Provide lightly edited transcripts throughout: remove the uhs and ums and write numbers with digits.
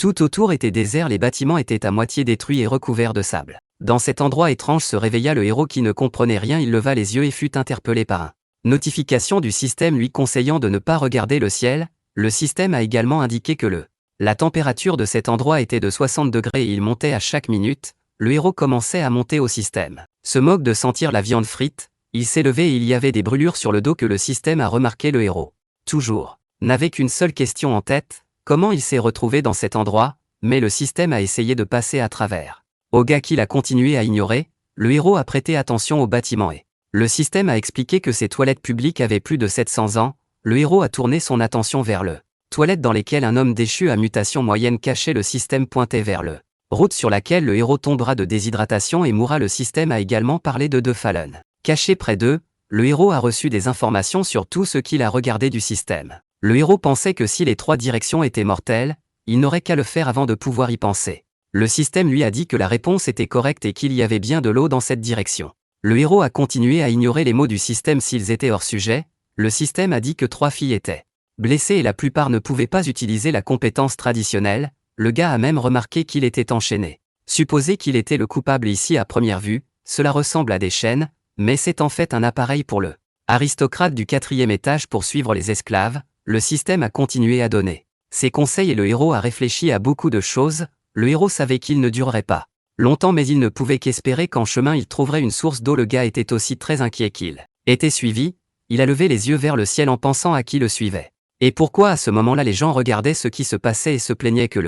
Tout autour était désert, les bâtiments étaient à moitié détruits et recouverts de sable. Dans cet endroit étrange se réveilla le héros qui ne comprenait rien, il leva les yeux et fut interpellé par une notification du système lui conseillant de ne pas regarder le ciel. Le système a également indiqué que la température de cet endroit était de 60 degrés et il montait à chaque minute. Le héros commençait à monter au système. Se moque de sentir la viande frite, il s'est levé et il y avait des brûlures sur le dos que le système a remarqué. Le héros, toujours, n'avait qu'une seule question en tête, comment il s'est retrouvé dans cet endroit, mais le système a essayé de passer à travers. Au gars qu'il a continué à ignorer, le héros a prêté attention au bâtiment et le système a expliqué que ces toilettes publiques avaient plus de 700 ans. Le héros a tourné son attention vers le toilette dans lesquelles un homme déchu à mutation moyenne cachait. Le système pointait vers le route sur laquelle le héros tombera de déshydratation et mourra. Le système a également parlé de deux Fallon cachés près d'eux. Le héros a reçu des informations sur tout ce qu'il a regardé du système. Le héros pensait que si les trois directions étaient mortelles, il n'aurait qu'à le faire avant de pouvoir y penser. Le système lui a dit que la réponse était correcte et qu'il y avait bien de l'eau dans cette direction. Le héros a continué à ignorer les mots du système s'ils étaient hors sujet. Le système a dit que 3 filles étaient blessées et la plupart ne pouvaient pas utiliser la compétence traditionnelle. Le gars a même remarqué qu'il était enchaîné. Supposez qu'il était le coupable ici à première vue, cela ressemble à des chaînes, mais c'est en fait un appareil pour le aristocrate du 4e étage pour suivre les esclaves. Le système a continué à donner ses conseils et le héros a réfléchi à beaucoup de choses. Le héros savait qu'il ne durerait pas longtemps mais il ne pouvait qu'espérer qu'en chemin il trouverait une source d'eau. Le gars était aussi très inquiet qu'il était suivi. Il a levé les yeux vers le ciel en pensant à qui le suivait. Et pourquoi à ce moment-là les gens regardaient ce qui se passait et se plaignaient que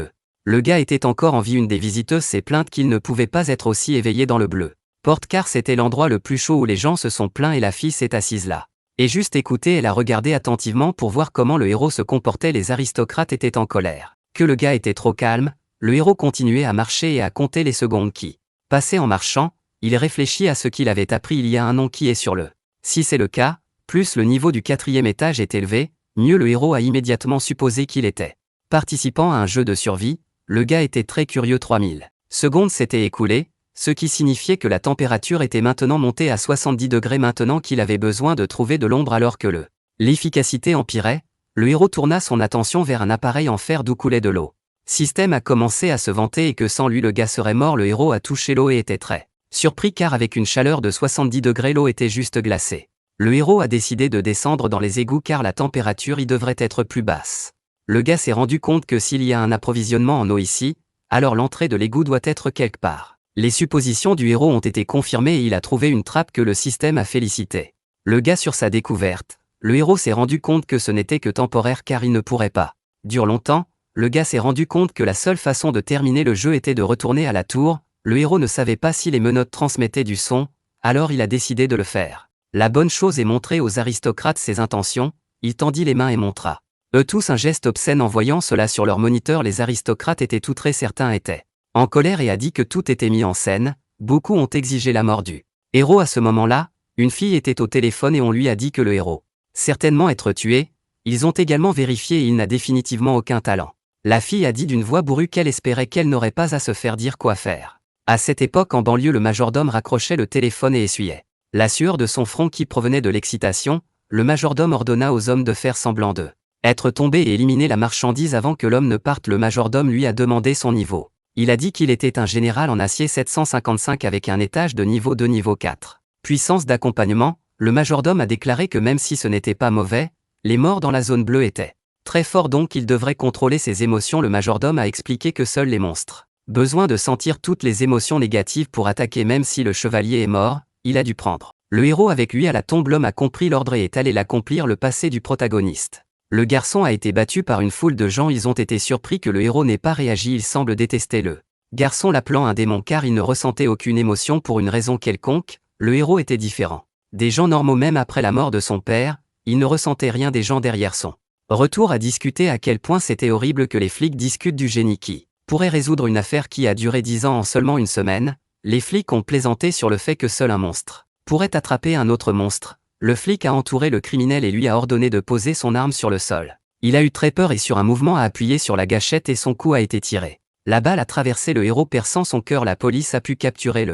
le gars était encore en vie. Une des visiteuses s'est plainte qu'il ne pouvait pas être aussi éveillé dans le bleu porte car c'était l'endroit le plus chaud où les gens se sont plaints et la fille s'est assise là. Et juste écoutée, elle a regardé attentivement pour voir comment le héros se comportait. Les aristocrates étaient en colère, que le gars était trop calme. Le héros continuait à marcher et à compter les secondes qui passaient en marchant. Il réfléchit à ce qu'il avait appris il y a un an qui est sur le. Si c'est le cas, plus le niveau du 4e étage est élevé, mieux. Le héros a immédiatement supposé qu'il était participant à un jeu de survie. Le gars était très curieux. 3000 secondes s'étaient écoulées, ce qui signifiait que la température était maintenant montée à 70 degrés. Maintenant qu'il avait besoin de trouver de l'ombre alors que l'efficacité empirait, le héros tourna son attention vers un appareil en fer d'où coulait de l'eau. Système a commencé à se vanter et que sans lui le gars serait mort. Le héros a touché l'eau et était très surpris car avec une chaleur de 70 degrés l'eau était juste glacée. Le héros a décidé de descendre dans les égouts car la température y devrait être plus basse. Le gars s'est rendu compte que s'il y a un approvisionnement en eau ici, alors l'entrée de l'égout doit être quelque part. Les suppositions du héros ont été confirmées et il a trouvé une trappe que le système a félicité. Le gars sur sa découverte, le héros s'est rendu compte que ce n'était que temporaire car il ne pourrait pas durer longtemps. Le gars s'est rendu compte que la seule façon de terminer le jeu était de retourner à la tour. Le héros ne savait pas si les menottes transmettaient du son, alors il a décidé de le faire. La bonne chose est montrer aux aristocrates ses intentions. Il tendit les mains et montra eux tous un geste obscène. En voyant cela sur leur moniteur, les aristocrates étaient outrés, certains étaient en colère et a dit que tout était mis en scène. Beaucoup ont exigé la mort du héros. À ce moment-là, une fille était au téléphone et on lui a dit que le héros certainement être tué. Ils ont également vérifié et il n'a définitivement aucun talent. La fille a dit d'une voix bourrue qu'elle espérait qu'elle n'aurait pas à se faire dire quoi faire. À cette époque en banlieue, le majordome raccrochait le téléphone et essuyait la sueur de son front qui provenait de l'excitation. Le majordome ordonna aux hommes de faire semblant de être tombés et éliminer la marchandise avant que l'homme ne parte. Le majordome lui a demandé son niveau. Il a dit qu'il était un général en acier 755 avec un étage de niveau 2 niveau 4. Puissance d'accompagnement. Le majordome a déclaré que même si ce n'était pas mauvais, les morts dans la zone bleue étaient très forts donc il devrait contrôler ses émotions. Le majordome a expliqué que seuls les monstres besoin de sentir toutes les émotions négatives pour attaquer. Même si le chevalier est mort, il a dû prendre le héros avec lui à la tombe. L'homme a compris l'ordre et est allé l'accomplir. Le passé du protagoniste. Le garçon a été battu par une foule de gens. Ils ont été surpris que le héros n'ait pas réagi. Il semble détester le garçon, l'appelant un démon car il ne ressentait aucune émotion pour une raison quelconque. Le héros était différent des gens normaux. Même après la mort de son père, il ne ressentait rien. Des gens derrière son retour à discuter à quel point c'était horrible que les flics discutent du génie qui pourrait résoudre une affaire qui a duré 10 ans en seulement une semaine. Les flics ont plaisanté sur le fait que seul un monstre pourrait attraper un autre monstre. Le flic a entouré le criminel et lui a ordonné de poser son arme sur le sol. Il a eu très peur et sur un mouvement a appuyé sur la gâchette et son coup a été tiré. La balle a traversé le héros perçant son cœur. La police a pu capturer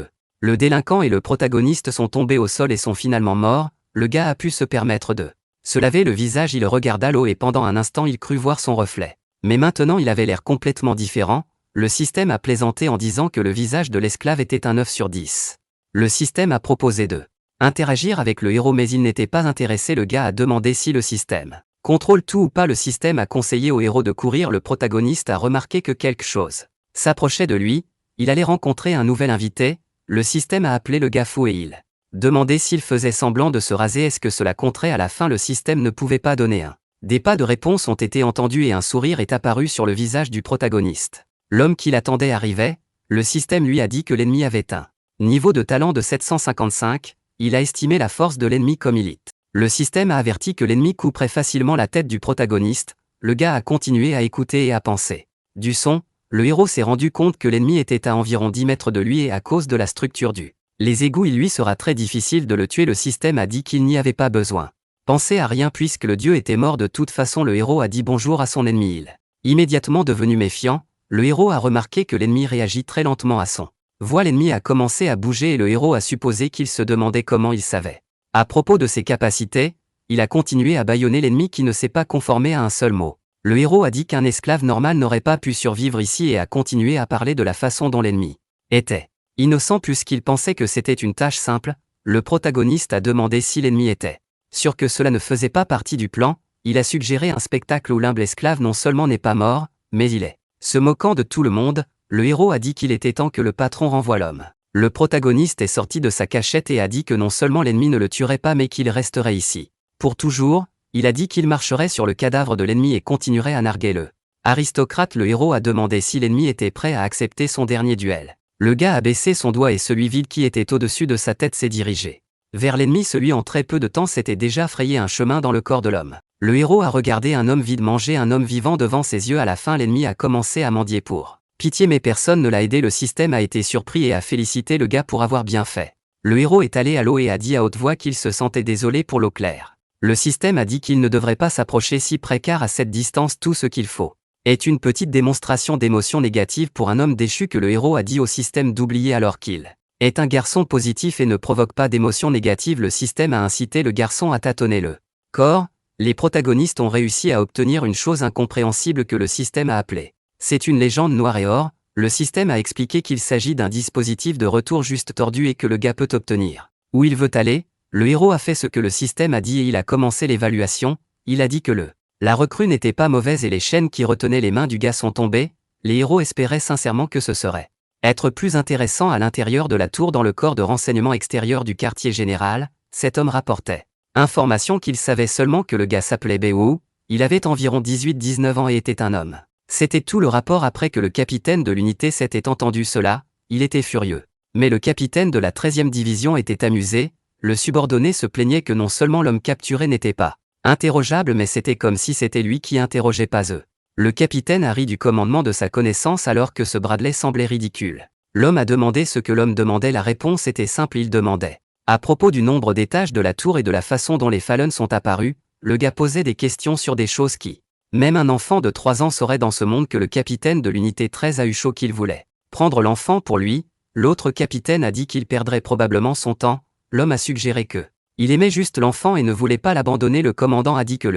le délinquant et le protagoniste sont tombés au sol et sont finalement morts. Le gars a pu se permettre de se laver le visage. Il regarda l'eau et pendant un instant il crut voir son reflet. Mais maintenant il avait l'air complètement différent. Le système a plaisanté en disant que le visage de l'esclave était un 9 sur 10. Le système a proposé de interagir avec le héros mais il n'était pas intéressé. Le gars a demandé si le système contrôle tout ou pas. Le système a conseillé au héros de courir. Le protagoniste a remarqué que quelque chose s'approchait de lui, il allait rencontrer un nouvel invité. Le système a appelé le gars fou et il demandait s'il faisait semblant de se raser. Est-ce que cela compterait? À la fin le système ne pouvait pas donner un. Des pas de réponse ont été entendus et un sourire est apparu sur le visage du protagoniste. L'homme qui l'attendait arrivait, le système lui a dit que l'ennemi avait un niveau de talent de 755, il a estimé la force de l'ennemi comme élite. Le système a averti que l'ennemi couperait facilement la tête du protagoniste, le gars a continué à écouter et à penser. Du son, le héros s'est rendu compte que l'ennemi était à environ 10 mètres de lui et à cause de la structure les égouts il lui sera très difficile de le tuer. Le système a dit qu'il n'y avait pas besoin. Pensez à rien puisque le dieu était mort de toute façon. Le héros a dit bonjour à son ennemi. Immédiatement devenu méfiant, le héros a remarqué que l'ennemi réagit très lentement à son voix. L'ennemi a commencé à bouger et le héros a supposé qu'il se demandait comment il savait. À propos de ses capacités, il a continué à bâillonner l'ennemi qui ne s'est pas conformé à un seul mot. Le héros a dit qu'un esclave normal n'aurait pas pu survivre ici et a continué à parler de la façon dont l'ennemi était innocent puisqu'il pensait que c'était une tâche simple. Le protagoniste a demandé si l'ennemi était sûr que cela ne faisait pas partie du plan. Il a suggéré un spectacle où l'humble esclave non seulement n'est pas mort, mais il est se moquant de tout le monde. Le héros a dit qu'il était temps que le patron renvoie l'homme. Le protagoniste est sorti de sa cachette et a dit que non seulement l'ennemi ne le tuerait pas mais qu'il resterait ici pour toujours. Il a dit qu'il marcherait sur le cadavre de l'ennemi et continuerait à narguer le aristocrate. Le héros a demandé si l'ennemi était prêt à accepter son dernier duel. Le gars a baissé son doigt et celui vide qui était au-dessus de sa tête s'est dirigé vers l'ennemi. Celui en très peu de temps s'était déjà frayé un chemin dans le corps de l'homme. Le héros a regardé un homme vide manger un homme vivant devant ses yeux. À la fin l'ennemi a commencé à mendier pour pitié mais personne ne l'a aidé. Le système a été surpris et a félicité le gars pour avoir bien fait. Le héros est allé à l'eau et a dit à haute voix qu'il se sentait désolé pour l'eau claire. Le système a dit qu'il ne devrait pas s'approcher si près car à cette distance tout ce qu'il faut est une petite démonstration d'émotion négative pour un homme déchu que le héros a dit au système d'oublier alors qu'il est un garçon positif et ne provoque pas d'émotions négatives. Le système a incité le garçon à tâtonner le corps. Les protagonistes ont réussi à obtenir une chose incompréhensible que le système a appelée. C'est une légende noire et or. Le système a expliqué qu'il s'agit d'un dispositif de retour juste tordu et que le gars peut obtenir où il veut aller. Le héros a fait ce que le système a dit et il a commencé l'évaluation. Il a dit que la recrue n'était pas mauvaise et les chaînes qui retenaient les mains du gars sont tombées. Les héros espéraient sincèrement que ce serait être plus intéressant à l'intérieur de la tour. Dans le corps de renseignement extérieur du quartier général, cet homme rapportait information qu'il savait seulement que le gars s'appelait Beou, il avait environ 18-19 ans et était un homme. C'était tout le rapport. Après que le capitaine de l'unité 7 ait entendu cela, il était furieux. Mais le capitaine de la 13e division était amusé. Le subordonné se plaignait que non seulement l'homme capturé n'était pas interrogeable mais c'était comme si c'était lui qui interrogeait pas eux. Le capitaine a ri du commandement de sa connaissance alors que ce Bradley semblait ridicule. L'homme a demandé ce que l'homme demandait. La réponse était simple, il demandait à propos du nombre d'étages de la tour et de la façon dont les Fallen sont apparus. Le gars posait des questions sur des choses qui même un enfant de 3 ans saurait dans ce monde. Que le capitaine de l'unité 13 a eu chaud qu'il voulait prendre l'enfant pour lui. L'autre capitaine a dit qu'il perdrait probablement son temps. L'homme a suggéré que il aimait juste l'enfant et ne voulait pas l'abandonner. Le commandant a dit que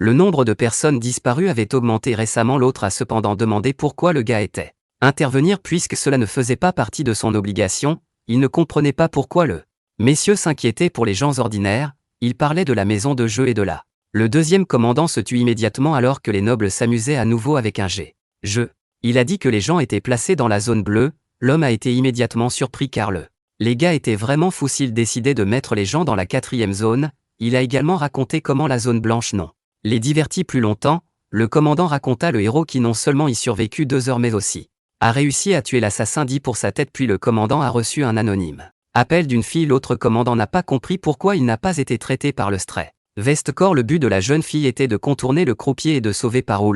le nombre de personnes disparues avait augmenté récemment. L'autre a cependant demandé pourquoi le gars était intervenir puisque cela ne faisait pas partie de son obligation. Il ne comprenait pas pourquoi le messieurs s'inquiétaient pour les gens ordinaires. Il parlait de la maison de jeu et de là. Le deuxième commandant se tut immédiatement alors que les nobles s'amusaient à nouveau avec un jeu. Il a dit que les gens étaient placés dans la zone bleue. L'homme a été immédiatement surpris car les gars étaient vraiment fous s'ils décidaient de mettre les gens dans la 4e zone. Il a également raconté comment la zone blanche non les divertit plus longtemps. Le commandant raconta le héros qui non seulement y survécut 2 heures mais aussi a réussi à tuer l'assassin dit pour sa tête. Puis le commandant a reçu un anonyme appel d'une fille. L'autre commandant n'a pas compris pourquoi il n'a pas été traité par le stray Vestcorps. Le but de la jeune fille était de contourner le croupier et de sauver par où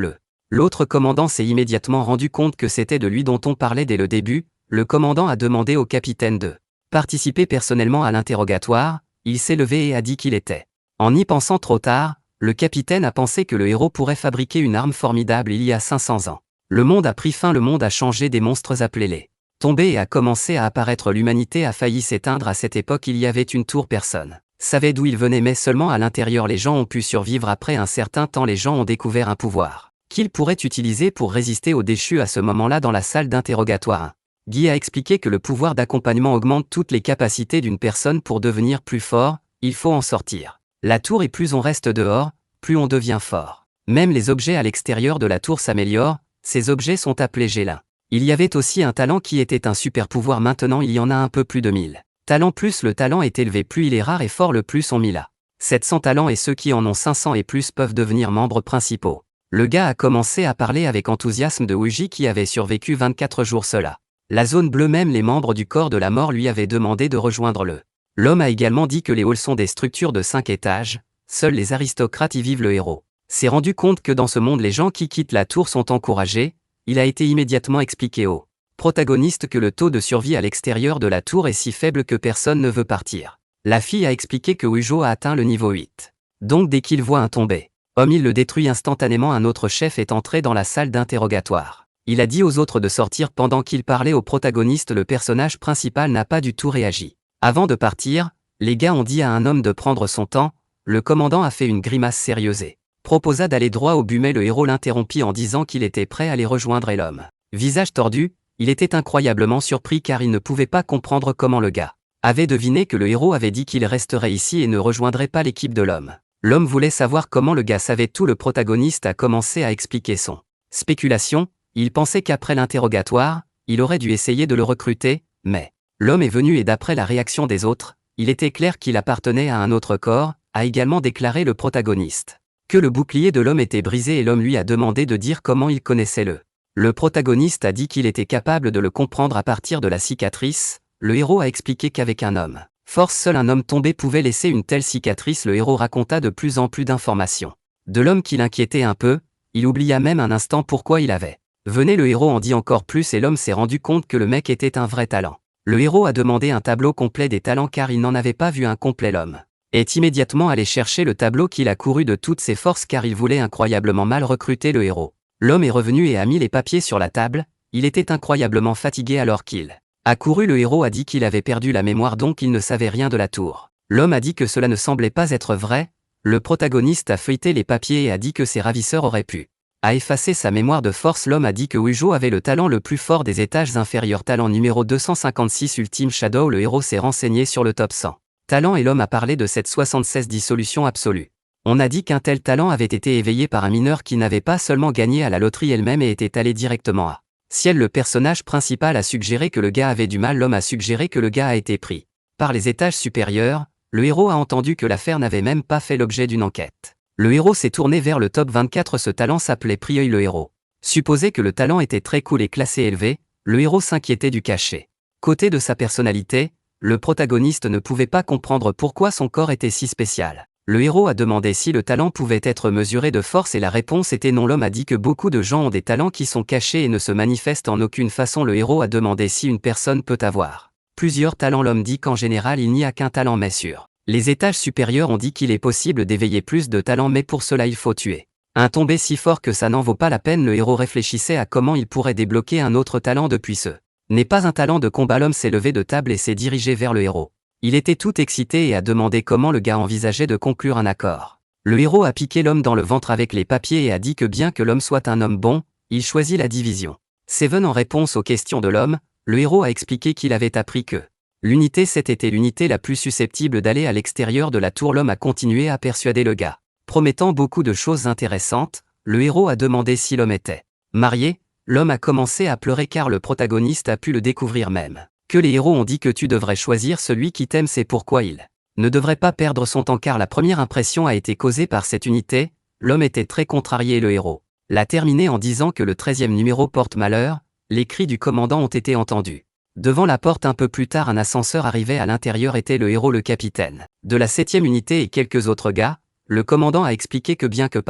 l'autre commandant s'est immédiatement rendu compte que c'était de lui dont on parlait dès le début. Le commandant a demandé au capitaine de participer personnellement à l'interrogatoire. Il s'est levé et a dit qu'il était en y pensant trop tard. Le capitaine a pensé que le héros pourrait fabriquer une arme formidable il y a 500 ans. Le monde a pris fin, le monde a changé, des monstres appelés les tombés et a commencé à apparaître. L'humanité a failli s'éteindre. À cette époque il y avait une tour, personne savait d'où il venait mais seulement à l'intérieur les gens ont pu survivre. Après un certain temps les gens ont découvert un pouvoir qu'il pourrait utiliser pour résister aux déchus à ce moment-là dans la salle d'interrogatoire. Guy a expliqué que le pouvoir d'accompagnement augmente toutes les capacités d'une personne pour devenir plus fort, il faut en sortir. La tour et plus on reste dehors, plus on devient fort. Même les objets à l'extérieur de la tour s'améliorent, ces objets sont appelés gélins. Il y avait aussi un talent qui était un super pouvoir, maintenant il y en a un peu plus de 1000. Talent plus le talent est élevé plus il est rare et fort le plus on 1000 a. 700 talents et ceux qui en ont 500 et plus peuvent devenir membres principaux. Le gars a commencé à parler avec enthousiasme de Ouija qui avait survécu 24 jours cela. La zone bleue, même les membres du corps de la mort lui avaient demandé de rejoindre le. L'homme a également dit que les halls sont des structures de 5 étages, seuls les aristocrates y vivent. Le héros s'est rendu compte que dans ce monde les gens qui quittent la tour sont encouragés, il a été immédiatement expliqué au protagoniste que le taux de survie à l'extérieur de la tour est si faible que personne ne veut partir. La fille a expliqué que Ouija a atteint le niveau 8. Donc dès qu'il voit un tomber homme il le détruit instantanément. Un autre chef est entré dans la salle d'interrogatoire. Il a dit aux autres de sortir pendant qu'il parlait au protagoniste. Le personnage principal n'a pas du tout réagi. Avant de partir, les gars ont dit à un homme de prendre son temps, le commandant a fait une grimace sérieuse et proposa d'aller droit au but mais le héros l'interrompit en disant qu'il était prêt à les rejoindre et l'homme, visage tordu, il était incroyablement surpris car il ne pouvait pas comprendre comment le gars avait deviné que le héros avait dit qu'il resterait ici et ne rejoindrait pas l'équipe de l'homme. L'homme voulait savoir comment le gars savait tout. Le protagoniste a commencé à expliquer son spéculation, il pensait qu'après l'interrogatoire, il aurait dû essayer de le recruter, mais l'homme est venu et d'après la réaction des autres, il était clair qu'il appartenait à un autre corps, a également déclaré le protagoniste. Que le bouclier de l'homme était brisé et l'homme lui a demandé de dire comment il connaissait le. Le protagoniste a dit qu'il était capable de le comprendre à partir de la cicatrice. Le héros a expliqué qu'avec un homme force, seul un homme tombé pouvait laisser une telle cicatrice. Le héros raconta de plus en plus d'informations de l'homme qui l'inquiétait un peu, il oublia même un instant pourquoi il avait. Venez, le héros en dit encore plus et l'homme s'est rendu compte que le mec était un vrai talent. Le héros a demandé un tableau complet des talents car il n'en avait pas vu un complet. L'homme est immédiatement allé chercher le tableau qu'il a couru de toutes ses forces car il voulait incroyablement mal recruter le héros. L'homme est revenu et a mis les papiers sur la table, il était incroyablement fatigué alors qu'il a couru. Le héros a dit qu'il avait perdu la mémoire donc il ne savait rien de la tour. L'homme a dit que cela ne semblait pas être vrai, le protagoniste a feuilleté les papiers et a dit que ses ravisseurs auraient pu effacer sa mémoire de force. L'homme a dit que Ouija avait le talent le plus fort des étages inférieurs, talent numéro 256 Ultime Shadow. Le héros s'est renseigné sur le top 100 talent et l'homme a parlé de cette 76 dissolution absolue. On a dit qu'un tel talent avait été éveillé par un mineur qui n'avait pas seulement gagné à la loterie elle-même et était allé directement à ciel. Le personnage principal a suggéré que le gars avait du mal, l'homme a suggéré que le gars a été pris par les étages supérieurs. Le héros a entendu que l'affaire n'avait même pas fait l'objet d'une enquête. Le héros s'est tourné vers le top 24, ce talent s'appelait Prieuil. Le héros supposait que le talent était très cool et classé élevé, le héros s'inquiétait du cachet. Côté de sa personnalité, le protagoniste ne pouvait pas comprendre pourquoi son corps était si spécial. Le héros a demandé si le talent pouvait être mesuré de force et la réponse était non. L'homme a dit que beaucoup de gens ont des talents qui sont cachés et ne se manifestent en aucune façon. Le héros a demandé si une personne peut avoir plusieurs talents. L'homme dit qu'en général il n'y a qu'un talent mais sûr. Les étages supérieurs ont dit qu'il est possible d'éveiller plus de talents mais pour cela il faut tuer un tombé si fort que ça n'en vaut pas la peine. Le héros réfléchissait à comment il pourrait débloquer un autre talent depuis ce n'est pas un talent de combat. L'homme s'est levé de table et s'est dirigé vers le héros. Il était tout excité et a demandé comment le gars envisageait de conclure un accord. Le héros a piqué l'homme dans le ventre avec les papiers et a dit que bien que l'homme soit un homme bon, il choisit la division. Seven en réponse aux questions de l'homme, le héros a expliqué qu'il avait appris que l'unité 7 était l'unité la plus susceptible d'aller à l'extérieur de la tour. L'homme a continué à persuader le gars. Promettant beaucoup de choses intéressantes, le héros a demandé si l'homme était marié. L'homme a commencé à pleurer car le protagoniste a pu le découvrir même. Que les héros ont dit que tu devrais choisir celui qui t'aime, c'est pourquoi il ne devrait pas perdre son temps car la première impression a été causée par cette unité. L'homme était très contrarié et le héros l'a terminé en disant que le 13e numéro porte malheur. Les cris du commandant ont été entendus. Devant la porte un peu plus tard un ascenseur arrivait, à l'intérieur était le héros, le capitaine de la 7e unité et quelques autres gars. Le commandant a expliqué que bien que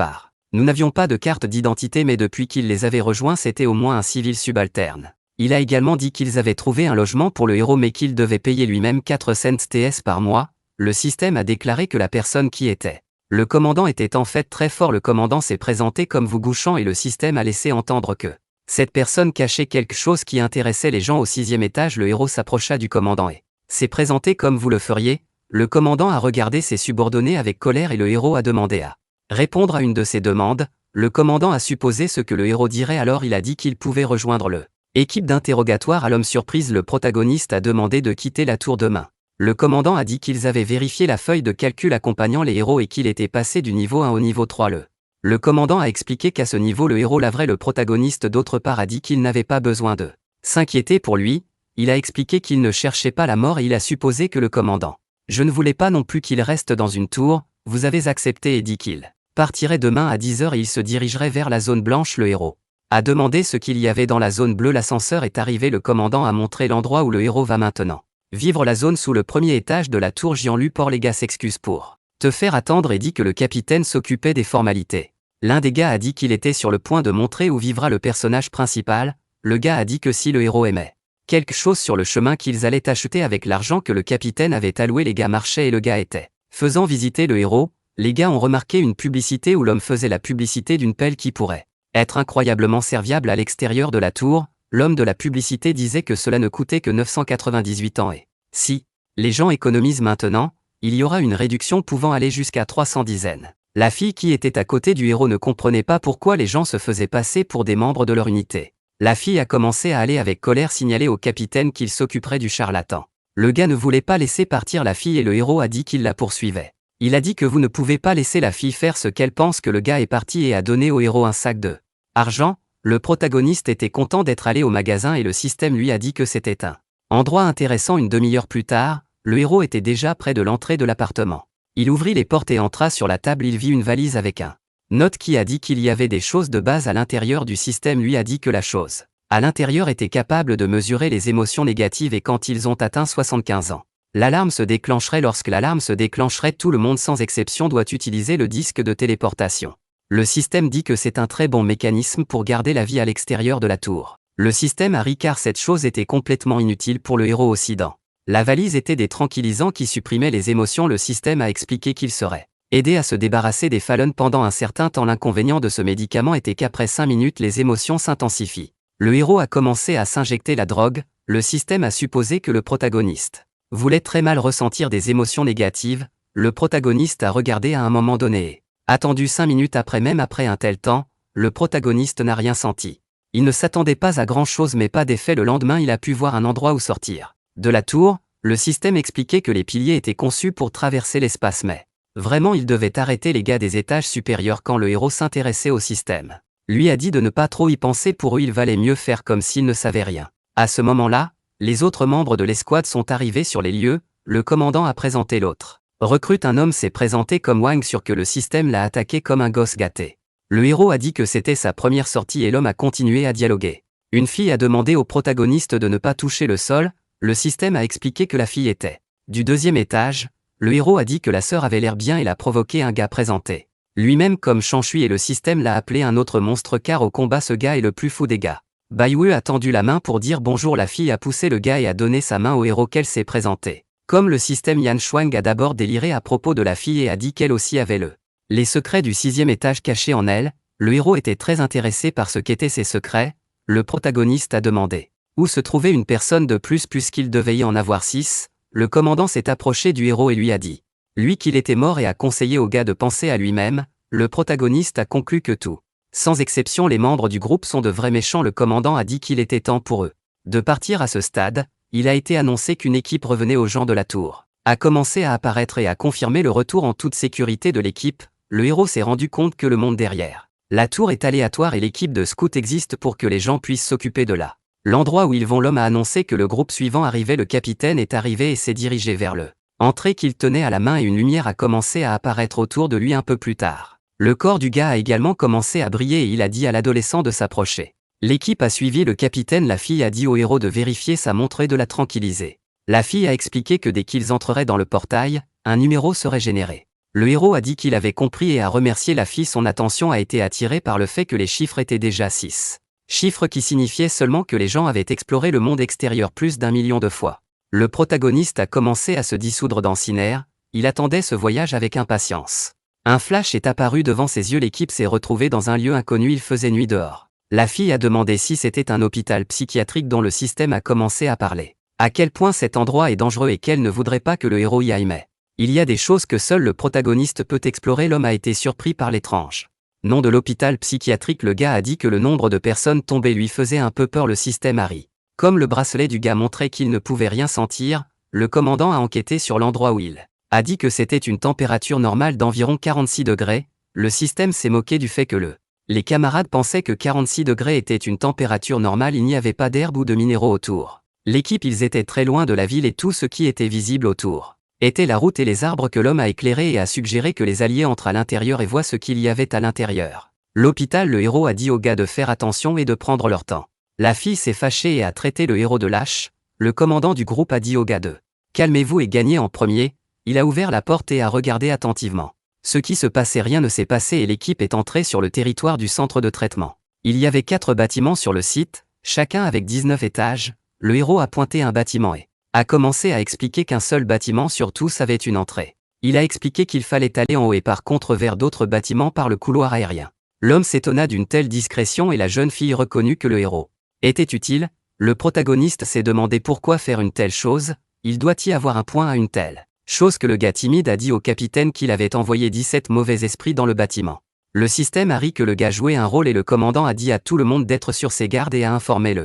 nous n'avions pas de carte d'identité mais depuis qu'il les avait rejoints c'était au moins un civil subalterne. Il a également dit qu'ils avaient trouvé un logement pour le héros mais qu'il devait payer lui-même 4 cents TS par mois. Le système a déclaré que la personne qui était le commandant était en fait très fort. Le commandant s'est présenté comme vous gouchant et le système a laissé entendre que cette personne cachait quelque chose qui intéressait les gens au 6e étage. Le héros s'approcha du commandant et s'est présenté comme vous le feriez. Le commandant a regardé ses subordonnés avec colère et le héros a demandé à répondre à une de ses demandes. Le commandant a supposé ce que le héros dirait, alors il a dit qu'il pouvait rejoindre le équipe d'interrogatoire. À l'homme surprise, le protagoniste a demandé de quitter la tour demain. Le commandant a dit qu'ils avaient vérifié la feuille de calcul accompagnant les héros et qu'il était passé du niveau 1 au niveau 3. Le commandant a expliqué qu'à ce niveau le héros laverait le protagoniste. D'autre part a dit qu'il n'avait pas besoin de s'inquiéter pour lui. Il a expliqué qu'il ne cherchait pas la mort et il a supposé que le commandant je ne voulais pas non plus qu'il reste dans une tour, vous avez accepté, et dit qu'il partirait demain à 10 h et il se dirigerait vers la zone blanche. Le héros a demandé ce qu'il y avait dans la zone bleue. L'ascenseur est arrivé, le commandant a montré l'endroit où le héros va maintenant vivre, la zone sous le premier étage de la tour. Jean-Luc Porlega s'excuse pour te faire attendre et dit que le capitaine s'occupait des formalités. L'un des gars a dit qu'il était sur le point de montrer où vivra le personnage principal. Le gars a dit que si le héros aimait quelque chose sur le chemin, qu'ils allaient acheter avec l'argent que le capitaine avait alloué. Les gars marchaient et le gars était faisant visiter le héros. Les gars ont remarqué une publicité où l'homme faisait la publicité d'une pelle qui pourrait être incroyablement serviable à l'extérieur de la tour. L'homme de la publicité disait que cela ne coûtait que 998 ans et si les gens économisent maintenant, il y aura une réduction pouvant aller jusqu'à 300 dizaines. La fille qui était à côté du héros ne comprenait pas pourquoi les gens se faisaient passer pour des membres de leur unité. La fille a commencé à aller avec colère signaler au capitaine qu'il s'occuperait du charlatan. Le gars ne voulait pas laisser partir la fille et le héros a dit qu'il la poursuivait. Il a dit que vous ne pouvez pas laisser la fille faire ce qu'elle pense. Que le gars est parti et a donné au héros un sac de argent. Le protagoniste était content d'être allé au magasin et le système lui a dit que c'était un endroit intéressant. Une demi-heure plus tard, le héros était déjà près de l'entrée de l'appartement. Il ouvrit les portes et entra. Sur la table il vit une valise avec un note qui a dit qu'il y avait des choses de base à l'intérieur. Du système lui a dit que la chose à l'intérieur était capable de mesurer les émotions négatives et quand ils ont atteint 75 ans, l'alarme se déclencherait. Lorsque l'alarme se déclencherait, tout le monde sans exception doit utiliser le disque de téléportation. Le système dit que c'est un très bon mécanisme pour garder la vie à l'extérieur de la tour. Le système a ri car cette chose était complètement inutile pour le héros aussi. Dans la valise étaient des tranquillisants qui supprimaient les émotions. Le système a expliqué qu'il serait aidé à se débarrasser des Fallen pendant un certain temps. L'inconvénient de ce médicament était qu'après 5 minutes les émotions s'intensifient. Le héros a commencé à s'injecter la drogue. Le système a supposé que le protagoniste voulait très mal ressentir des émotions négatives. Le protagoniste a regardé à un moment donné et attendu 5 minutes après. Même après un tel temps, le protagoniste n'a rien senti. Il ne s'attendait pas à grand chose mais pas d'effet. Le lendemain il a pu voir un endroit où sortir de la tour. Le système expliquait que les piliers étaient conçus pour traverser l'espace mais vraiment il devait arrêter les gars des étages supérieurs. Quand le héros s'intéressait au système, lui a dit de ne pas trop y penser. Pour eux il valait mieux faire comme s'il ne savait rien. À ce moment-là, les autres membres de l'escouade sont arrivés sur les lieux. Le commandant a présenté l'autre recrute. Un homme s'est présenté comme Wang, sûr que le système l'a attaqué comme un gosse gâté. Le héros a dit que c'était sa première sortie et l'homme a continué à dialoguer. Une fille a demandé au protagoniste de ne pas toucher le sol. Le système a expliqué que la fille était du 2e étage. Le héros a dit que la sœur avait l'air bien et l'a provoqué un gars présenté lui-même comme Shanshui et le système l'a appelé un autre monstre car au combat ce gars est le plus fou des gars. Baiwu a tendu la main pour dire bonjour. La fille a poussé le gars et a donné sa main au héros qu'elle s'est présentée. Comme le système, Yan Shuang a d'abord déliré à propos de la fille et a dit qu'elle aussi avait les secrets du 6e étage cachés en elle. Le héros était très intéressé par ce qu'étaient ces secrets. Le protagoniste a demandé où se trouvait une personne de plus puisqu'il devait y en avoir 6. Le commandant s'est approché du héros et lui a dit lui qu'il était mort et a conseillé au gars de penser à lui-même. Le protagoniste a conclu que tout, sans exception, les membres du groupe sont de vrais méchants. Le commandant a dit qu'il était temps pour eux de partir. À ce stade, il a été annoncé qu'une équipe revenait aux gens de la tour a commencé à apparaître et a confirmé le retour en toute sécurité de l'équipe. Le héros s'est rendu compte que le monde derrière la tour est aléatoire et l'équipe de scouts existe pour que les gens puissent s'occuper de l'endroit où ils vont. L'homme a annoncé que le groupe suivant arrivait. Le capitaine est arrivé et s'est dirigé vers l'entrée qu'il tenait à la main et une lumière a commencé à apparaître autour de lui. Un peu plus tard, le corps du gars a également commencé à briller et il a dit à l'adolescent de s'approcher. L'équipe a suivi le capitaine. La fille a dit au héros de vérifier sa montre et de la tranquilliser. La fille a expliqué que dès qu'ils entreraient dans le portail, un numéro serait généré. Le héros a dit qu'il avait compris et a remercié la fille. Son attention a été attirée par le fait que les chiffres étaient déjà 6. Chiffres qui signifiaient seulement que les gens avaient exploré le monde extérieur plus d'1 million de fois. Le protagoniste a commencé à se dissoudre dans Ciner. Il attendait ce voyage avec impatience. Un flash est apparu devant ses yeux. L'équipe s'est retrouvée dans un lieu inconnu. Il faisait nuit dehors. La fille a demandé si c'était un hôpital psychiatrique dont le système a commencé à parler. À quel point cet endroit est dangereux et qu'elle ne voudrait pas que le héros y aille. Mais il y a des choses que seul le protagoniste peut explorer. L'homme a été surpris par l'étrange nom de l'hôpital psychiatrique. Le gars a dit que le nombre de personnes tombées lui faisait un peu peur. Le système a ri. Comme le bracelet du gars montrait qu'il ne pouvait rien sentir, le commandant a enquêté sur l'endroit où il a dit que c'était une température normale d'environ 46 degrés. Le système s'est moqué du fait que les camarades pensaient que 46 degrés était une température normale. Il n'y avait pas d'herbe ou de minéraux autour. L'équipe, ils étaient très loin de la ville et tout ce qui était visible autour était la route et les arbres que l'homme a éclairés et a suggéré que les alliés entrent à l'intérieur et voient ce qu'il y avait à l'intérieur. L'hôpital, le héros a dit aux gars de faire attention et de prendre leur temps. La fille s'est fâchée et a traité le héros de lâche. Le commandant du groupe a dit aux gars de calmez-vous et gagnez en premier. Il a ouvert la porte et a regardé attentivement. Ce qui se passait, rien ne s'est passé et l'équipe est entrée sur le territoire du centre de traitement. Il y avait 4 bâtiments sur le site, chacun avec 19 étages. Le héros a pointé un bâtiment et a commencé à expliquer qu'un seul bâtiment sur tous avait une entrée. Il a expliqué qu'il fallait aller en haut et par contre vers d'autres bâtiments par le couloir aérien. L'homme s'étonna d'une telle discrétion et la jeune fille reconnut que le héros était utile. Le protagoniste s'est demandé pourquoi faire une telle chose, il doit y avoir un point à une telle chose que le gars timide a dit au capitaine qu'il avait envoyé 17 mauvais esprits dans le bâtiment. Le système a ri que le gars jouait un rôle et le commandant a dit à tout le monde d'être sur ses gardes et a informé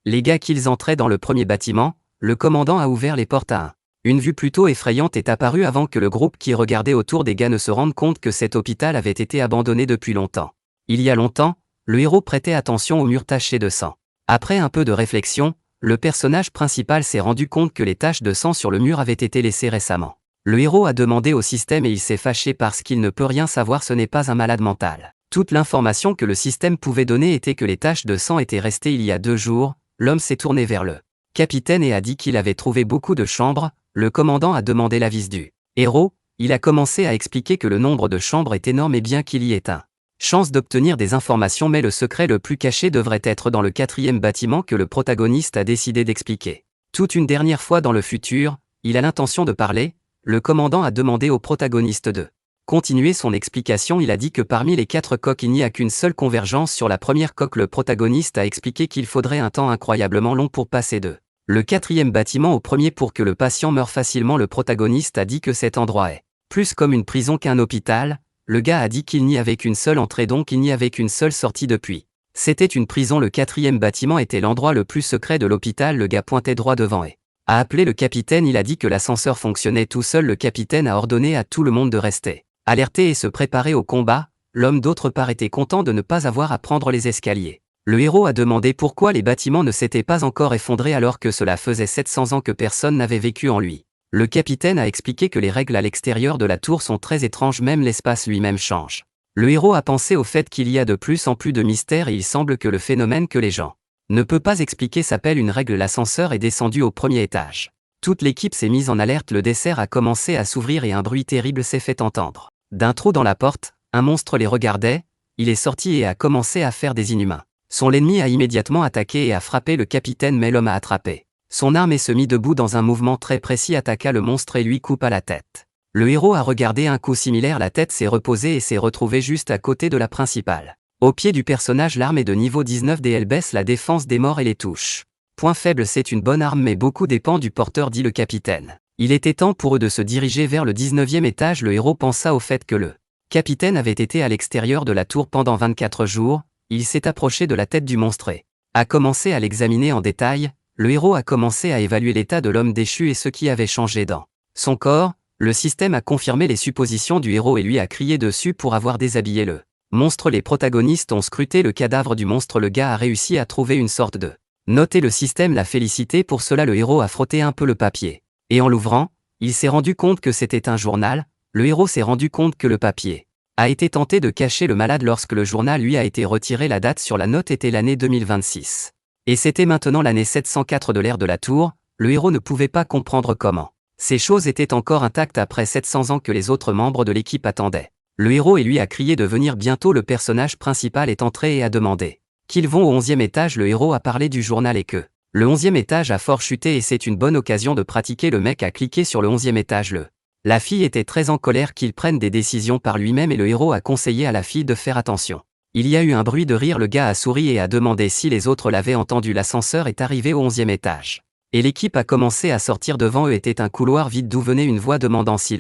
les gars qu'ils entraient dans le premier bâtiment. Le commandant a ouvert les portes à une vue plutôt effrayante est apparue avant que le groupe qui regardait autour des gars ne se rende compte que cet hôpital avait été abandonné depuis longtemps. Il y a longtemps, le héros prêtait attention aux murs tachés de sang. Après un peu de réflexion, le personnage principal s'est rendu compte que les taches de sang sur le mur avaient été laissées récemment. Le héros a demandé au système et il s'est fâché parce qu'il ne peut rien savoir, ce n'est pas un malade mental. Toute l'information que le système pouvait donner était que les taches de sang étaient restées il y a 2 jours. L'homme s'est tourné vers le capitaine et a dit qu'il avait trouvé beaucoup de chambres. Le commandant a demandé l'avis du héros. Il a commencé à expliquer que le nombre de chambres est énorme et bien qu'il y ait un chance d'obtenir des informations, mais le secret le plus caché devrait être dans le 4e bâtiment que le protagoniste a décidé d'expliquer. Toute une dernière fois dans le futur, il a l'intention de parler. Le commandant a demandé au protagoniste de continuer son explication. Il a dit que parmi les 4 coques il n'y a qu'une seule convergence sur la première coque. Le protagoniste a expliqué qu'il faudrait un temps incroyablement long pour passer de le 4e bâtiment au premier pour que le patient meure facilement. Le protagoniste a dit que cet endroit est plus comme une prison qu'un hôpital. Le gars a dit qu'il n'y avait qu'une seule entrée, donc il n'y avait qu'une seule sortie depuis. C'était une prison. Le 4e bâtiment était l'endroit le plus secret de l'hôpital. Le gars pointait droit devant et a appelé le capitaine. Il a dit que l'ascenseur fonctionnait tout seul. Le capitaine a ordonné à tout le monde de rester alerté et se préparer au combat. L'homme d'autre part était content de ne pas avoir à prendre les escaliers. Le héros a demandé pourquoi les bâtiments ne s'étaient pas encore effondrés alors que cela faisait 700 ans que personne n'avait vécu en lui. Le capitaine a expliqué que les règles à l'extérieur de la tour sont très étranges, même l'espace lui-même change. Le héros a pensé au fait qu'il y a de plus en plus de mystères et il semble que le phénomène que les gens ne peuvent pas expliquer s'appelle une règle. L'ascenseur est descendu au 1er étage. Toute l'équipe s'est mise en alerte. Le dessert a commencé à s'ouvrir et un bruit terrible s'est fait entendre. D'un trou dans la porte, un monstre les regardait. Il est sorti et a commencé à faire des inhumains. L'ennemi a immédiatement attaqué et a frappé le capitaine, mais l'homme a attrapé son arme et se mit debout dans un mouvement très précis, attaqua le monstre et lui coupa la tête. Le héros a regardé un coup similaire, la tête s'est reposée et s'est retrouvée juste à côté de la principale. Au pied du personnage, l'arme est de niveau 19 et elle baisse la défense des morts et les touches. Point faible, c'est une bonne arme mais beaucoup dépend du porteur, dit le capitaine. Il était temps pour eux de se diriger vers le 19e étage. Le héros pensa au fait que le capitaine avait été à l'extérieur de la tour pendant 24 jours. Il s'est approché de la tête du monstre et a commencé à l'examiner en détail. Le héros a commencé à évaluer l'état de l'homme déchu et ce qui avait changé dans son corps. Le système a confirmé les suppositions du héros et lui a crié dessus pour avoir déshabillé le monstre. Les protagonistes ont scruté le cadavre du monstre. Le gars a réussi à trouver une sorte de note et le système l'a félicité pour cela. Le héros a frotté un peu le papier et en l'ouvrant, il s'est rendu compte que c'était un journal. Le héros s'est rendu compte que le papier a été tenté de cacher le malade lorsque le journal lui a été retiré. La date sur la note était l'année 2026. Et c'était maintenant l'année 704 de l'ère de la tour. Le héros ne pouvait pas comprendre comment ces choses étaient encore intactes après 700 ans que les autres membres de l'équipe attendaient. Le héros et lui a crié de venir bientôt. Le personnage principal est entré et a demandé qu'ils vont au 11e étage. Le héros a parlé du journal et que le 11e étage a fort chuté et c'est une bonne occasion de pratiquer. Le mec a cliqué sur le 11e étage. La fille était très en colère qu'il prenne des décisions par lui-même et le héros a conseillé à la fille de faire attention. Il y a eu un bruit de rire. Le gars a souri et a demandé si les autres l'avaient entendu. L'ascenseur est arrivé au 11e étage. Et l'équipe a commencé à sortir. Devant eux était un couloir vide d'où venait une voix demandant si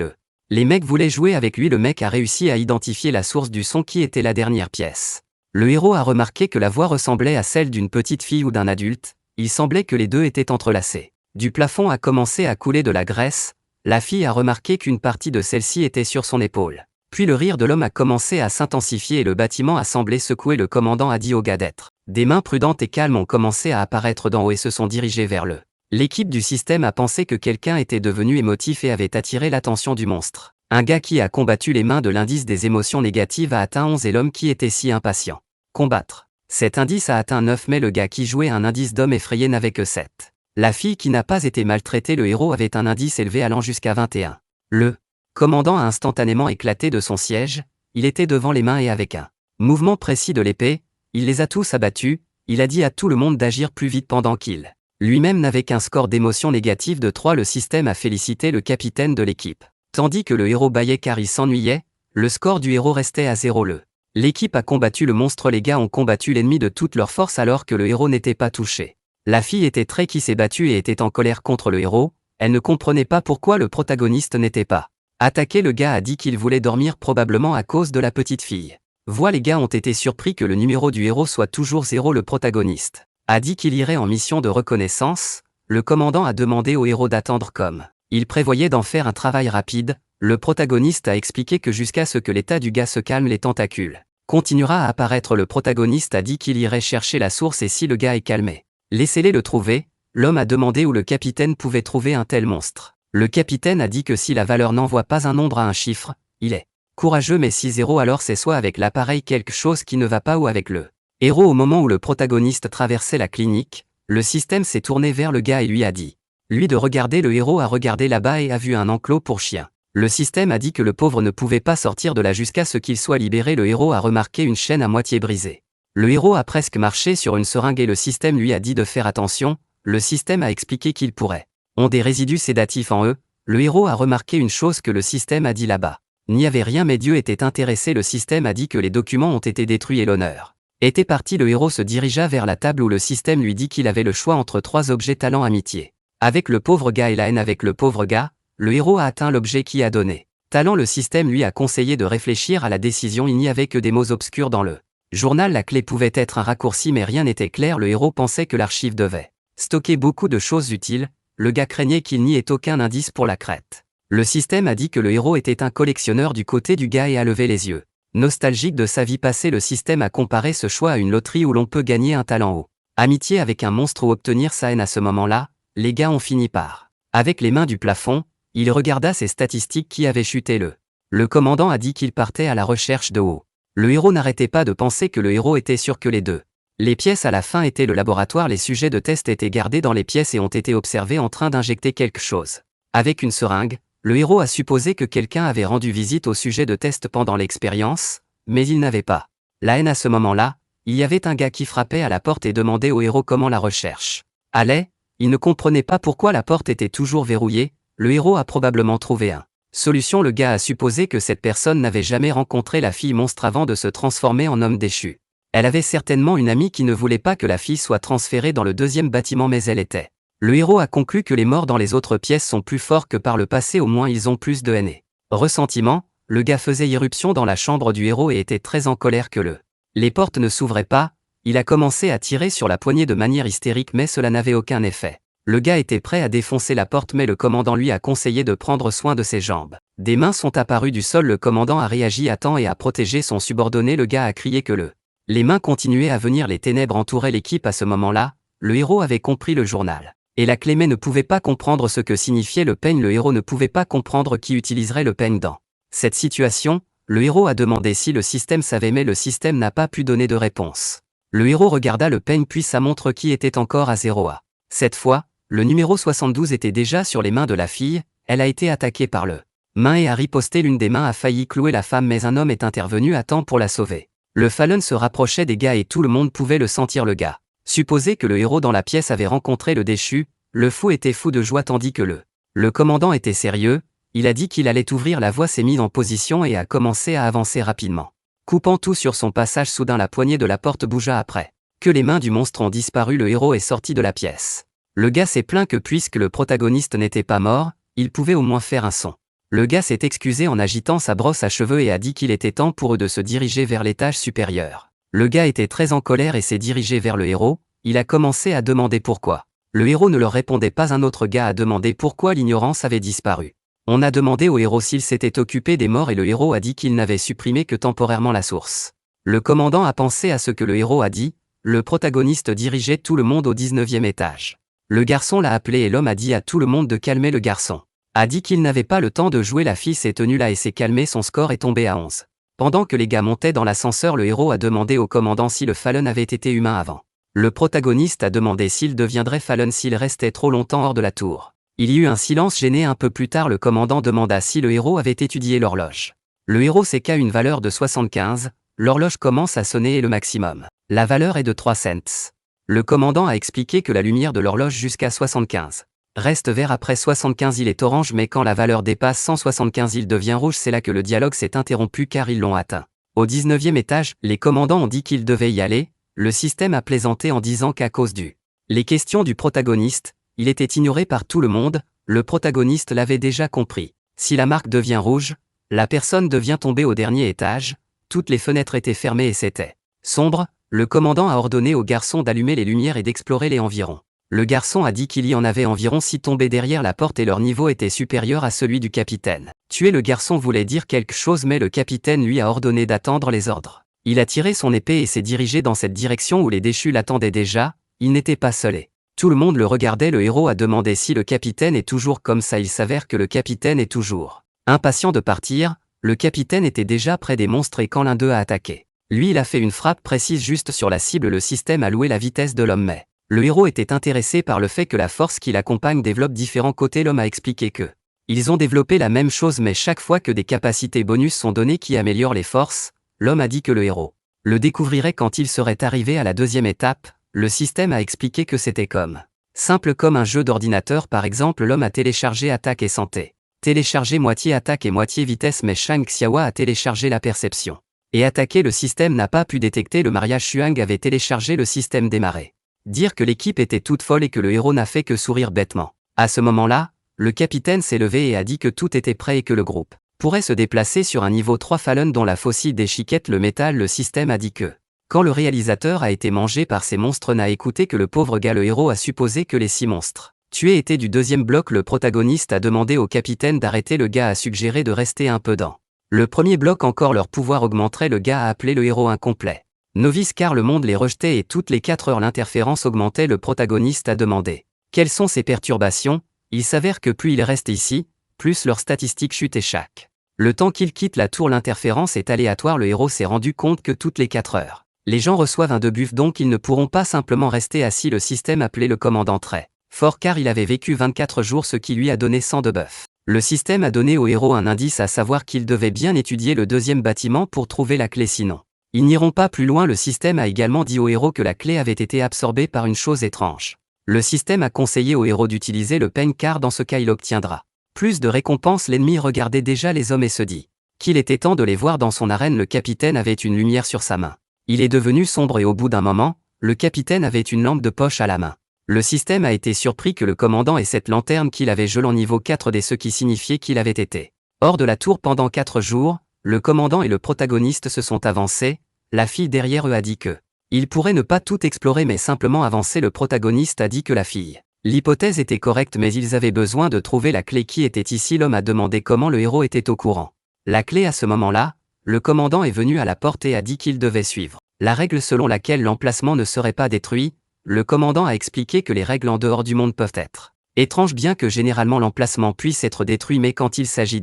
Les mecs voulaient jouer avec lui. Le mec a réussi à identifier la source du son qui était la dernière pièce. Le héros a remarqué que la voix ressemblait à celle d'une petite fille ou d'un adulte, il semblait que les deux étaient entrelacés. Du plafond a commencé à couler de la graisse, la fille a remarqué qu'une partie de celle-ci était sur son épaule. Puis le rire de l'homme a commencé à s'intensifier et le bâtiment a semblé secouer. Le commandant a dit au gars d'être. Des mains prudentes et calmes ont commencé à apparaître d'en haut et se sont dirigées vers le. L'équipe du système a pensé que quelqu'un était devenu émotif et avait attiré l'attention du monstre. Un gars qui a combattu les mains de l'indice des émotions négatives a atteint 11 et l'homme qui était si impatient. Combattre. Cet indice a atteint 9 mais le gars qui jouait un indice d'homme effrayé n'avait que 7. La fille qui n'a pas été maltraitée, le héros avait un indice élevé allant jusqu'à 21. Le commandant a instantanément éclaté de son siège, il était devant les mains et avec un mouvement précis de l'épée, il les a tous abattus, il a dit à tout le monde d'agir plus vite pendant qu'il lui-même n'avait qu'un score d'émotion négative de 3. Le système a félicité le capitaine de l'équipe. Tandis que le héros bâillait car il s'ennuyait, le score du héros restait à 0. L'équipe a combattu le monstre, les gars ont combattu l'ennemi de toute leur force alors que le héros n'était pas touché. La fille était très qui s'est battue et était en colère contre le héros, elle ne comprenait pas pourquoi le protagoniste n'était pas attaqué. Le gars a dit qu'il voulait dormir probablement à cause de la petite fille. Les gars ont été surpris que le numéro du héros soit toujours 0. Le protagoniste a dit qu'il irait en mission de reconnaissance, le commandant a demandé au héros d'attendre comme il prévoyait d'en faire un travail rapide, le protagoniste a expliqué que jusqu'à ce que l'état du gars se calme les tentacules continuera à apparaître. Le protagoniste a dit qu'il irait chercher la source et si le gars est calmé, laissez-les le trouver. L'homme a demandé où le capitaine pouvait trouver un tel monstre. Le capitaine a dit que si la valeur n'envoie pas un nombre à un chiffre, il est courageux mais si 0 alors c'est soit avec l'appareil quelque chose qui ne va pas ou avec le héros. Au moment où le protagoniste traversait la clinique, le système s'est tourné vers le gars et lui a dit lui de regarder. Le héros a regardé là-bas et a vu un enclos pour chiens. Le système a dit que le pauvre ne pouvait pas sortir de là jusqu'à ce qu'il soit libéré. Le héros a remarqué une chaîne à moitié brisée. Le héros a presque marché sur une seringue et le système lui a dit de faire attention. Le système a expliqué qu'ils pourraient ont des résidus sédatifs en eux. Le héros a remarqué une chose que le système a dit là-bas. N'y avait rien mais Dieu était intéressé. Le système a dit que les documents ont été détruits et l'honneur était parti. Le héros se dirigea vers la table où le système lui dit qu'il avait le choix entre 3 objets: talent, amitié avec le pauvre gars et la haine avec le pauvre gars. Le héros a atteint l'objet qui a donné talent. Le système lui a conseillé de réfléchir à la décision. Il n'y avait que des mots obscurs dans le journal. La clé pouvait être un raccourci mais rien n'était clair. Le héros pensait que l'archive devait stocker beaucoup de choses utiles. Le gars craignait qu'il n'y ait aucun indice pour la crête. Le système a dit que le héros était un collectionneur du côté du gars et a levé les yeux. Nostalgique de sa vie passée, le système a comparé ce choix à une loterie où l'on peut gagner un talent haut amitié avec un monstre ou obtenir sa haine. À ce moment-là, les gars ont fini par avec les mains du plafond, il regarda ses statistiques qui avaient chuté. Le commandant a dit qu'il partait à la recherche de haut. Le héros n'arrêtait pas de penser que le héros était sûr que les pièces à la fin étaient le laboratoire. Les sujets de test étaient gardés dans les pièces et ont été observés en train d'injecter quelque chose avec une seringue. Le héros a supposé que quelqu'un avait rendu visite au sujet de test pendant l'expérience, mais il n'avait pas la haine. À ce moment-là, il y avait un gars qui frappait à la porte et demandait au héros comment la recherche allait. Il ne comprenait pas pourquoi la porte était toujours verrouillée. Le héros a probablement trouvé une solution. Le gars a supposé que cette personne n'avait jamais rencontré la fille monstre avant de se transformer en homme déchu. Elle avait certainement une amie qui ne voulait pas que la fille soit transférée dans le 2e bâtiment mais elle était. Le héros a conclu que les morts dans les autres pièces sont plus forts que par le passé, au moins ils ont plus de haine et ressentiment. Le gars faisait irruption dans la chambre du héros et était très en colère que les portes ne s'ouvraient pas. Il a commencé à tirer sur la poignée de manière hystérique mais cela n'avait aucun effet. Le gars était prêt à défoncer la porte mais le commandant lui a conseillé de prendre soin de ses jambes. Des mains sont apparues du sol. Le commandant a réagi à temps et a protégé son subordonné. Le gars a crié que les mains continuaient à venir. Les ténèbres entouraient l'équipe. À ce moment-là, le héros avait compris le journal. Et la clé mais ne pouvait pas comprendre ce que signifiait le peigne. Le héros ne pouvait pas comprendre qui utiliserait le peigne dans cette situation. Le héros a demandé si le système savait mais le système n'a pas pu donner de réponse. Le héros regarda le peigne puis sa montre qui était encore à 0. Cette fois, le numéro 72 était déjà sur les mains de la fille. Elle a été attaquée par le main et a riposté. L'une des mains a failli clouer la femme mais un homme est intervenu à temps pour la sauver. Le Fallen se rapprochait des gars et tout le monde pouvait le sentir. Le gars supposait que le héros dans la pièce avait rencontré le déchu. Le fou était fou de joie tandis que le commandant était sérieux. Il a dit qu'il allait ouvrir la voie, s'est mis en position et a commencé à avancer rapidement. Coupant tout sur son passage, soudain la poignée de la porte bougea après que les mains du monstre ont disparu. Le héros est sorti de la pièce. Le gars s'est plaint que puisque le protagoniste n'était pas mort, il pouvait au moins faire un son. Le gars s'est excusé en agitant sa brosse à cheveux et a dit qu'il était temps pour eux de se diriger vers l'étage supérieur. Le gars était très en colère et s'est dirigé vers le héros, il a commencé à demander pourquoi. Le héros ne leur répondait pas, un autre gars a demandé pourquoi l'ignorance avait disparu. On a demandé au héros s'il s'était occupé des morts et le héros a dit qu'il n'avait supprimé que temporairement la source. Le commandant a pensé à ce que le héros a dit, le protagoniste dirigeait tout le monde au 19e étage. Le garçon l'a appelé et l'homme a dit à tout le monde de calmer le garçon. A dit qu'il n'avait pas le temps de jouer, la fille s'est tenue là et s'est calmée, son score est tombé à 11. Pendant que les gars montaient dans l'ascenseur, le héros a demandé au commandant si le Fallen avait été humain avant. Le protagoniste a demandé s'il deviendrait Fallen s'il restait trop longtemps hors de la tour. Il y eut un silence gêné. Un peu plus tard, le commandant demanda si le héros avait étudié l'horloge. Le héros sait qu'à une valeur de 75, l'horloge commence à sonner et le maximum. La valeur est de 3 cents. Le commandant a expliqué que la lumière de l'horloge jusqu'à 75 reste vert, après 75 il est orange, mais quand la valeur dépasse 175 il devient rouge. C'est là que le dialogue s'est interrompu car ils l'ont atteint. Au 19e étage, les commandants ont dit qu'ils devaient y aller, le système a plaisanté en disant qu'à cause les questions du protagoniste, il était ignoré par tout le monde, le protagoniste l'avait déjà compris. Si la marque devient rouge, la personne devient tombée au dernier étage, toutes les fenêtres étaient fermées et c'était sombre. Le commandant a ordonné au garçon d'allumer les lumières et d'explorer les environs. Le garçon a dit qu'il y en avait environ 6 tombés derrière la porte et leur niveau était supérieur à celui du capitaine. Tuer le garçon voulait dire quelque chose, mais le capitaine lui a ordonné d'attendre les ordres. Il a tiré son épée et s'est dirigé dans cette direction où les déchus l'attendaient déjà, il n'était pas seul et tout le monde le regardait. Le héros a demandé si le capitaine est toujours comme ça. Il s'avère que le capitaine est toujours impatient de partir, le capitaine était déjà près des monstres et quand l'un d'eux a attaqué, lui il a fait une frappe précise juste sur la cible. Le système a loué la vitesse de l'homme, mais le héros était intéressé par le fait que la force qui l'accompagne développe différents côtés. L'homme a expliqué que ils ont développé la même chose mais chaque fois que des capacités bonus sont données qui améliorent les forces. L'homme a dit que le héros le découvrirait quand il serait arrivé à la deuxième étape. Le système a expliqué que c'était simple comme un jeu d'ordinateur. Par exemple, l'homme a téléchargé attaque et santé, téléchargé moitié attaque et moitié vitesse, mais Shang Xiaowa a téléchargé la perception et attaqué. Le système n'a pas pu détecter le mariage. Xuang avait téléchargé le système démarré. Dire que l'équipe était toute folle et que le héros n'a fait que sourire bêtement. À ce moment-là, le capitaine s'est levé et a dit que tout était prêt et que le groupe pourrait se déplacer sur un niveau 3 Fallen dont la faucille déchiquette le métal. Le système a dit que quand le réalisateur a été mangé par ces monstres, n'a écouté que le pauvre gars. Le héros a supposé que les 6 monstres tués étaient du deuxième bloc. Le protagoniste a demandé au capitaine d'arrêter. Le gars a suggéré de rester un peu dans le premier bloc, encore leur pouvoir augmenterait. Le gars a appelé le héros incomplet novice car le monde les rejetait et toutes les 4 heures l'interférence augmentait. Le protagoniste a demandé quelles sont ces perturbations. Il s'avère que plus ils restent ici, plus leurs statistiques chutent et chaque le temps qu'ils quittent la tour l'interférence est aléatoire. Le héros s'est rendu compte que toutes les 4 heures, les gens reçoivent un debuff, donc ils ne pourront pas simplement rester assis. Le système appelé le commandant très fort car il avait vécu 24 jours, ce qui lui a donné 100 de buff. Le système a donné au héros un indice, à savoir qu'il devait bien étudier le deuxième bâtiment pour trouver la clé, sinon ils n'iront pas plus loin. Le système a également dit au héros que la clé avait été absorbée par une chose étrange. Le système a conseillé au héros d'utiliser le peigne car dans ce cas il obtiendra plus de récompenses. L'ennemi regardait déjà les hommes et se dit qu'il était temps de les voir dans son arène. Le capitaine avait une lumière sur sa main. Il est devenu sombre et au bout d'un moment, le capitaine avait une lampe de poche à la main. Le système a été surpris que le commandant ait cette lanterne qu'il avait gelant niveau 4D, ce qui signifiait qu'il avait été hors de la tour pendant 4 jours. Le commandant et le protagoniste se sont avancés, la fille derrière eux a dit que ils pourraient ne pas tout explorer mais simplement avancer. Le protagoniste a dit que la fille, l'hypothèse était correcte mais ils avaient besoin de trouver la clé qui était ici. L'homme a demandé comment le héros était au courant. La clé. À ce moment-là, le commandant est venu à la porte et a dit qu'il devait suivre la règle selon laquelle l'emplacement ne serait pas détruit. Le commandant a expliqué que les règles en dehors du monde peuvent être étranges, bien que généralement l'emplacement puisse être détruit, mais quand il s'agit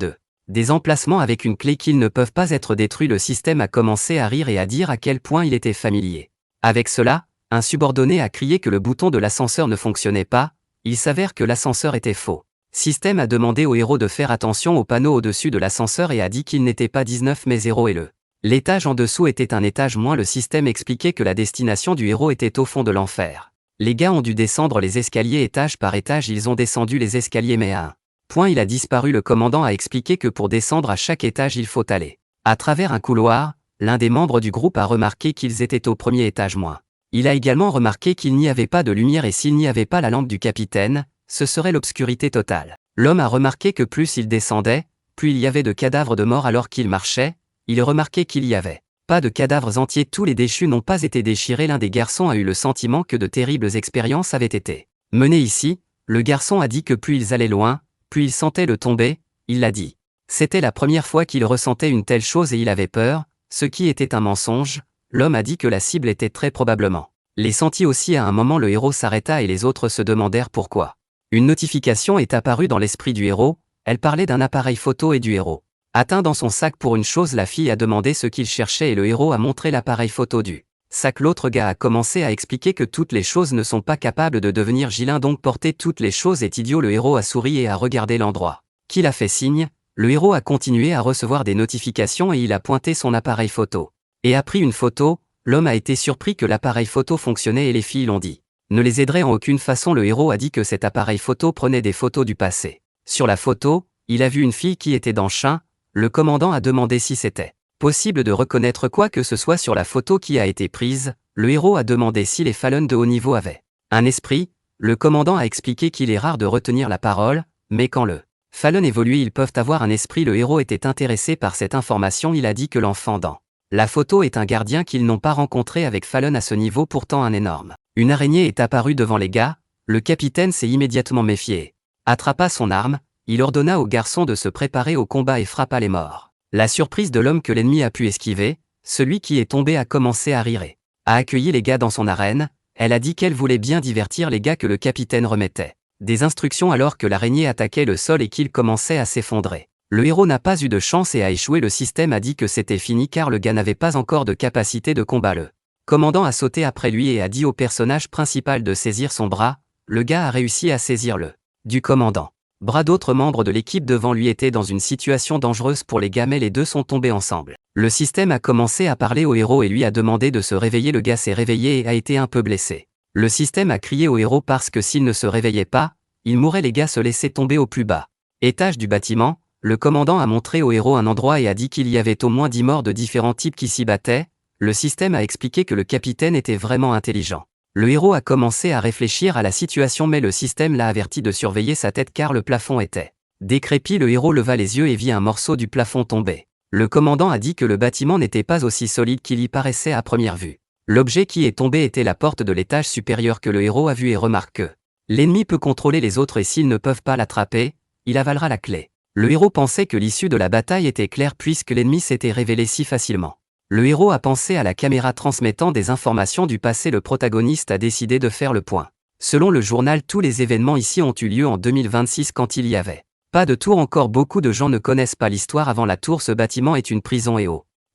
des emplacements avec une clé qu'ils ne peuvent pas être détruits. Le système a commencé à rire et à dire à quel point il était familier avec cela. Un subordonné a crié que le bouton de l'ascenseur ne fonctionnait pas. Il s'avère que l'ascenseur était faux. Système a demandé au héros de faire attention au panneau au-dessus de l'ascenseur et a dit qu'il n'était pas 19 mais 0 et l'étage en dessous était un étage moins. Le système expliquait que la destination du héros était au fond de l'enfer. Les gars ont dû descendre les escaliers étage par étage. Ils ont descendu les escaliers mais à un point il a disparu. Le commandant a expliqué que pour descendre à chaque étage il faut aller à travers un couloir. L'un des membres du groupe a remarqué qu'ils étaient au premier étage moins. Il a également remarqué qu'il n'y avait pas de lumière et s'il n'y avait pas la lampe du capitaine, ce serait l'obscurité totale. L'homme a remarqué que plus il descendait, plus il y avait de cadavres de morts alors qu'il marchait, il remarquait qu'il y avait pas de cadavres entiers, tous les déchus n'ont pas été déchirés. L'un des garçons a eu le sentiment que de terribles expériences avaient été menées ici. Le garçon a dit que plus ils allaient loin, plus il sentait le tomber, il l'a dit. C'était la première fois qu'il ressentait une telle chose et il avait peur, ce qui était un mensonge. L'homme a dit que la cible était très probablement les sentis aussi. À un moment le héros s'arrêta et les autres se demandèrent pourquoi. Une notification est apparue dans l'esprit du héros, elle parlait d'un appareil photo et du héros. Atteint dans son sac pour une chose, la fille a demandé ce qu'il cherchait et le héros a montré l'appareil photo du sac. L'autre gars a commencé à expliquer que toutes les choses ne sont pas capables de devenir Gilin, donc porter toutes les choses est idiot. Le héros a souri et a regardé l'endroit qu'il a fait signe. Le héros a continué à recevoir des notifications et il a pointé son appareil photo et a pris une photo. L'homme a été surpris que l'appareil photo fonctionnait et les filles l'ont dit ne les aiderait en aucune façon. Le héros a dit que cet appareil photo prenait des photos du passé. Sur la photo, il a vu une fille qui était dans chien. Le commandant a demandé si c'était possible de reconnaître quoi que ce soit sur la photo qui a été prise. Le héros a demandé si les Fallen de haut niveau avaient un esprit. Le commandant a expliqué qu'il est rare de retenir la parole, mais quand le Fallen évolue ils peuvent avoir un esprit. Le héros était intéressé par cette information. Il a dit que l'enfant dans la photo est un gardien qu'ils n'ont pas rencontré avec Fallen à ce niveau, pourtant un énorme. Une araignée est apparue devant les gars. Le capitaine s'est immédiatement méfié. Attrapa son arme. Il ordonna au garçon de se préparer au combat et frappa les morts. La surprise de l'homme que l'ennemi a pu esquiver, celui qui est tombé a commencé à rire et a accueilli les gars dans son arène. Elle a dit qu'elle voulait bien divertir les gars, que le capitaine remettait des instructions alors que l'araignée attaquait le sol et qu'il commençait à s'effondrer. Le héros n'a pas eu de chance et a échoué. Le système a dit que c'était fini car le gars n'avait pas encore de capacité de combat. Le commandant a sauté après lui et a dit au personnage principal de saisir son bras. Le gars a réussi à saisir le du commandant. Bras d'autres membres de l'équipe devant lui étaient dans une situation dangereuse pour les gars, mais les deux sont tombés ensemble. Le système a commencé à parler au héros et lui a demandé de se réveiller. Le gars s'est réveillé et a été un peu blessé. Le système a crié au héros parce que s'il ne se réveillait pas, il mourrait. Les gars se laissaient tomber au plus bas étage du bâtiment. Le commandant a montré au héros un endroit et a dit qu'il y avait au moins 10 morts de différents types qui s'y battaient. Le système a expliqué que le capitaine était vraiment intelligent. Le héros a commencé à réfléchir à la situation, mais le système l'a averti de surveiller sa tête car le plafond était décrépit. Le héros leva les yeux et vit un morceau du plafond tomber. Le commandant a dit que le bâtiment n'était pas aussi solide qu'il y paraissait à première vue. L'objet qui est tombé était la porte de l'étage supérieur que le héros a vu et remarque que l'ennemi peut contrôler les autres et s'ils ne peuvent pas l'attraper, il avalera la clé. Le héros pensait que l'issue de la bataille était claire puisque l'ennemi s'était révélé si facilement. Le héros a pensé à la caméra transmettant des informations du passé. Le protagoniste a décidé de faire le point. Selon le journal, tous les événements ici ont eu lieu en 2026 quand il y avait pas de tour encore. Beaucoup de gens ne connaissent pas l'histoire avant la tour. Ce bâtiment est une prison et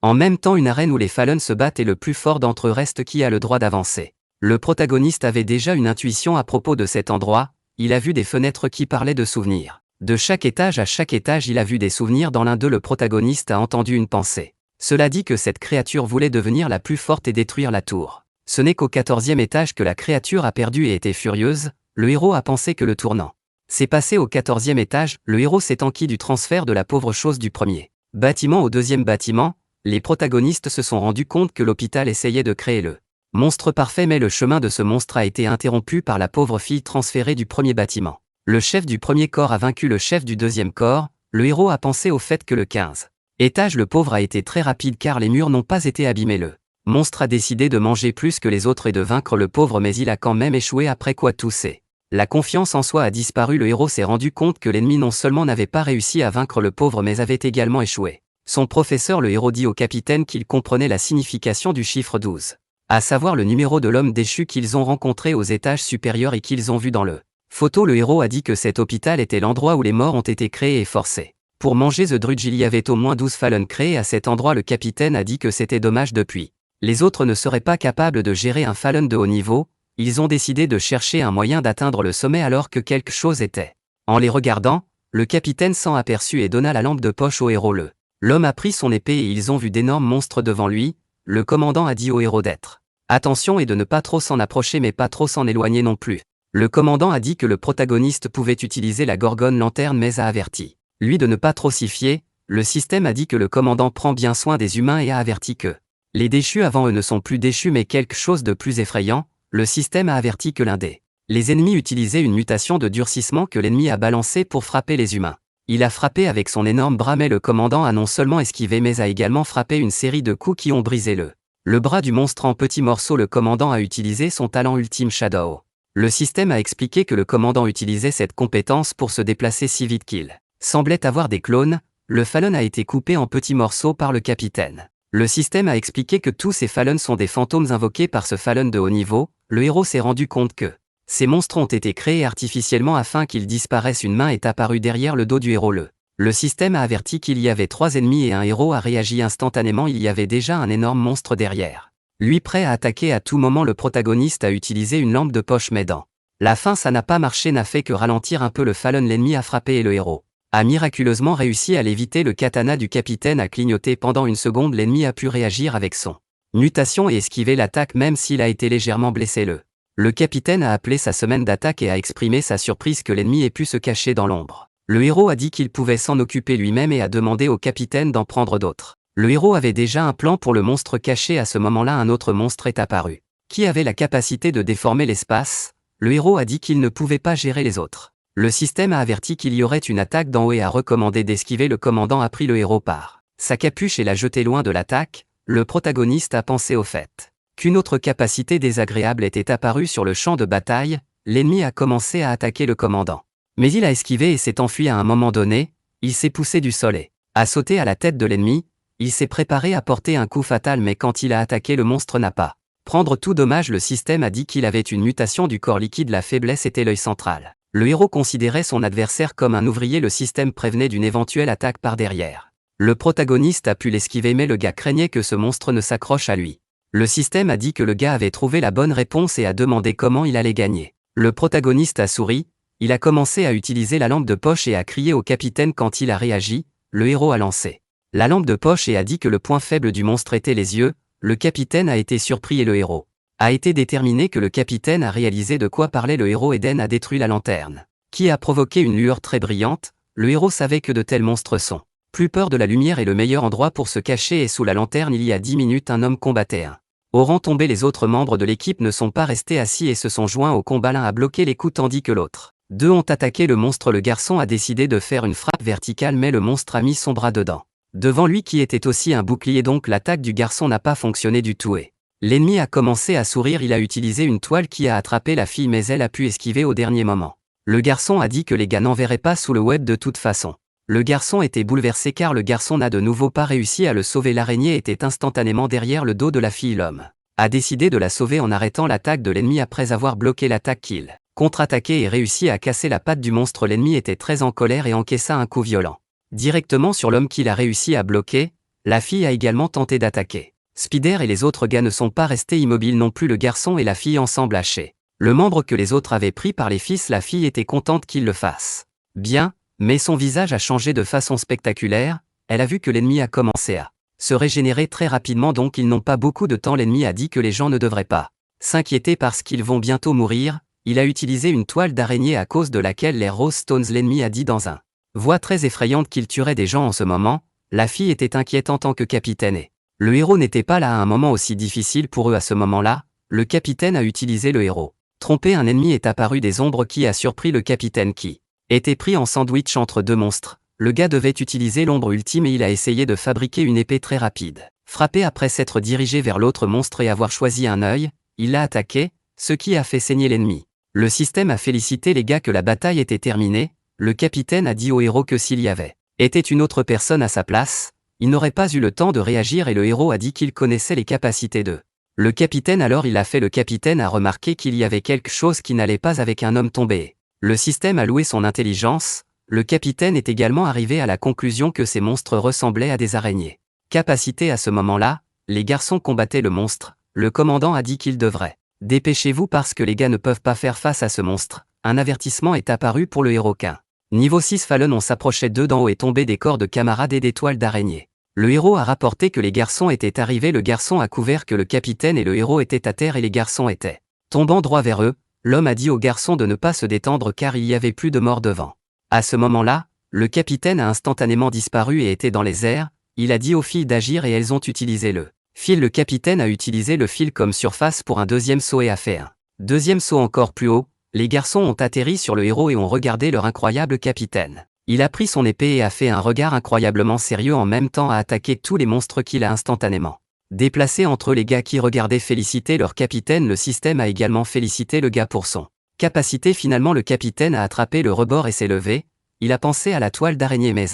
en même temps une arène où les Fallen se battent et le plus fort d'entre eux reste qui a le droit d'avancer. Le protagoniste avait déjà une intuition à propos de cet endroit. Il a vu des fenêtres qui parlaient de souvenirs. De chaque étage à chaque étage il a vu des souvenirs. Dans l'un d'eux le protagoniste a entendu une pensée. Cela dit que cette créature voulait devenir la plus forte et détruire la tour. Ce n'est qu'au 14e étage que la créature a perdu et était furieuse. Le héros a pensé que le tournant s'est passé au 14e étage. Le héros s'est enquis du transfert de la pauvre chose du premier bâtiment au deuxième bâtiment. Les protagonistes se sont rendus compte que l'hôpital essayait de créer le monstre parfait, mais le chemin de ce monstre a été interrompu par la pauvre fille transférée du premier bâtiment. Le chef du premier corps a vaincu le chef du deuxième corps. Le héros a pensé au fait que le 15 étage le pauvre a été très rapide car les murs n'ont pas été abîmés. Le monstre a décidé de manger plus que les autres et de vaincre le pauvre, mais il a quand même échoué, après quoi tousser. La confiance en soi a disparu. Le héros s'est rendu compte que l'ennemi non seulement n'avait pas réussi à vaincre le pauvre mais avait également échoué. Son professeur le héros dit au capitaine qu'il comprenait la signification du chiffre 12, à savoir le numéro de l'homme déchu qu'ils ont rencontré aux étages supérieurs et qu'ils ont vu dans le photo. Le héros a dit que cet hôpital était l'endroit où les morts ont été créés et forcés. Pour manger The Drudge, il y avait au moins 12 Fallen créés à cet endroit. Le capitaine a dit que c'était dommage depuis. Les autres ne seraient pas capables de gérer un Fallen de haut niveau. Ils ont décidé de chercher un moyen d'atteindre le sommet alors que quelque chose était. En les regardant, le capitaine s'en aperçut et donna la lampe de poche au héros. L'homme a pris son épée et ils ont vu d'énormes monstres devant lui. Le commandant a dit au héros d'être attention et de ne pas trop s'en approcher mais pas trop s'en éloigner non plus. Le commandant a dit que le protagoniste pouvait utiliser la gorgone lanterne mais a averti lui de ne pas trop s'y fier. Le système a dit que le commandant prend bien soin des humains et a averti que les déchus avant eux ne sont plus déchus mais quelque chose de plus effrayant. Le système a averti que les ennemis utilisaient une mutation de durcissement que l'ennemi a balancée pour frapper les humains. Il a frappé avec son énorme bras mais le commandant a non seulement esquivé mais a également frappé une série de coups qui ont brisé le bras du monstre en petits morceaux. Le commandant a utilisé son talent ultime Shadow. Le système a expliqué que le commandant utilisait cette compétence pour se déplacer si vite qu'il semblait avoir des clones. Le Fallen a été coupé en petits morceaux par le capitaine. Le système a expliqué que tous ces Fallen sont des fantômes invoqués par ce Fallen de haut niveau. Le héros s'est rendu compte que ces monstres ont été créés artificiellement afin qu'ils disparaissent. Une main est apparue derrière le dos du héros. Le système a averti qu'il y avait 3 ennemis et un héros a réagi instantanément. Il y avait déjà un énorme monstre derrière lui prêt à attaquer à tout moment. Le protagoniste a utilisé une lampe de poche mais dans la fin ça n'a pas marché, n'a fait que ralentir un peu le Fallen. L'ennemi a frappé et le héros a miraculeusement réussi à l'éviter. Le katana du capitaine a clignoté pendant une seconde. L'ennemi a pu réagir avec son mutation et esquiver l'attaque même s'il a été légèrement blessé. Le capitaine a appelé sa semaine d'attaque et a exprimé sa surprise que l'ennemi ait pu se cacher dans l'ombre. Le héros a dit qu'il pouvait s'en occuper lui-même et a demandé au capitaine d'en prendre d'autres. Le héros avait déjà un plan pour le monstre caché. À ce moment-là, un autre monstre est apparu, qui avait la capacité de déformer l'espace. Le héros a dit qu'il ne pouvait pas gérer les autres. Le système a averti qu'il y aurait une attaque d'en haut et a recommandé d'esquiver. Le commandant a pris le héros par sa capuche et l'a jeté loin de l'attaque. Le protagoniste a pensé au fait qu'une autre capacité désagréable était apparue sur le champ de bataille. L'ennemi a commencé à attaquer le commandant. Mais il a esquivé et s'est enfui à un moment donné. Il s'est poussé du sol et a sauté à la tête de l'ennemi. Il s'est préparé à porter un coup fatal mais quand il a attaqué, le monstre n'a pas prendre tout dommage. Le système a dit qu'il avait une mutation du corps liquide. La faiblesse était l'œil central. Le héros considérait son adversaire comme un ouvrier. Le système prévenait d'une éventuelle attaque par derrière. Le protagoniste a pu l'esquiver mais le gars craignait que ce monstre ne s'accroche à lui. Le système a dit que le gars avait trouvé la bonne réponse et a demandé comment il allait gagner. Le protagoniste a souri. Il a commencé à utiliser la lampe de poche et a crié au capitaine. Quand il a réagi, le héros a lancé la lampe de poche et a dit que le point faible du monstre était les yeux. Le capitaine a été surpris et le héros a été déterminé que le capitaine a réalisé de quoi parlait le héros. Eden a détruit la lanterne, qui a provoqué une lueur très brillante. Le héros savait que de tels monstres sont plus peur de la lumière et le meilleur endroit pour se cacher est sous la lanterne. Il y a 10 minutes, un homme combattait un au rang tombé. Les autres membres de l'équipe ne sont pas restés assis et se sont joints au combat. L'un a bloqué les coups tandis que l'autre. 2 ont attaqué le monstre. Le garçon a décidé de faire une frappe verticale mais le monstre a mis son bras dedans. Devant lui qui était aussi un bouclier, donc l'attaque du garçon n'a pas fonctionné du tout et l'ennemi a commencé à sourire. Il a utilisé une toile qui a attrapé la fille mais elle a pu esquiver au dernier moment. Le garçon a dit que les gars n'enverraient pas sous le web de toute façon. Le garçon était bouleversé car le garçon n'a de nouveau pas réussi à le sauver. L'araignée était instantanément derrière le dos de la fille. L'homme a décidé de la sauver en arrêtant l'attaque de l'ennemi après avoir bloqué l'attaque qu'il contre-attaqué et réussi à casser la patte du monstre. L'ennemi était très en colère et encaissa un coup violent directement sur l'homme qu'il a réussi à bloquer. La fille a également tenté d'attaquer Spider et les autres gars ne sont pas restés immobiles non plus. Le garçon et la fille ensemble haché le membre que les autres avaient pris par les fils. La fille était contente qu'il le fasse bien, mais son visage a changé de façon spectaculaire. Elle a vu que l'ennemi a commencé à se régénérer très rapidement, donc ils n'ont pas beaucoup de temps. L'ennemi a dit que les gens ne devraient pas s'inquiéter parce qu'ils vont bientôt mourir. Il a utilisé une toile d'araignée à cause de laquelle les Rose Stones. L'ennemi a dit dans un voix très effrayante qu'il tuerait des gens en ce moment. La fille était inquiète en tant que capitaine et le héros n'était pas là à un moment aussi difficile pour eux. À ce moment-là, le capitaine a utilisé le héros trompé. Un ennemi est apparu des ombres qui a surpris le capitaine qui était pris en sandwich entre 2 monstres. Le gars devait utiliser l'ombre ultime et il a essayé de fabriquer une épée très rapide. Frappé après s'être dirigé vers l'autre monstre et avoir choisi un œil, il l'a attaqué, ce qui a fait saigner l'ennemi. Le système a félicité les gars que la bataille était terminée. Le capitaine a dit au héros que s'il y avait été une autre personne à sa place, il n'aurait pas eu le temps de réagir et le héros a dit qu'il connaissait les capacités de le capitaine. Alors il a fait. Le capitaine a remarqué qu'il y avait quelque chose qui n'allait pas avec un homme tombé. Le système a loué son intelligence. Le capitaine est également arrivé à la conclusion que ces monstres ressemblaient à des araignées. Capacité. À ce moment-là, les garçons combattaient le monstre. Le commandant a dit qu'il devrait dépêchez-vous parce que les gars ne peuvent pas faire face à ce monstre. Un avertissement est apparu pour le héros qu'un niveau 6 Fallen on s'approchait d'eux d'en haut et tombait des corps de camarades et des toiles d'araignée. Le héros a rapporté que les garçons étaient arrivés. Le garçon a couvert que le capitaine et le héros étaient à terre et les garçons étaient tombant droit vers eux. L'homme a dit aux garçons de ne pas se détendre car il y avait plus de morts devant. À ce moment-là, le capitaine a instantanément disparu et était dans les airs. Il a dit aux filles d'agir et elles ont utilisé le fil. Le capitaine a utilisé le fil comme surface pour un deuxième saut et a fait un deuxième saut encore plus haut. Les garçons ont atterri sur le héros et ont regardé leur incroyable capitaine. Il a pris son épée et a fait un regard incroyablement sérieux en même temps à attaquer tous les monstres qu'il a instantanément. Déplacé entre les gars qui regardaient féliciter leur capitaine, le système a également félicité le gars pour son capacité. Finalement le capitaine a attrapé le rebord et s'est levé, il a pensé à la toile d'araignée mais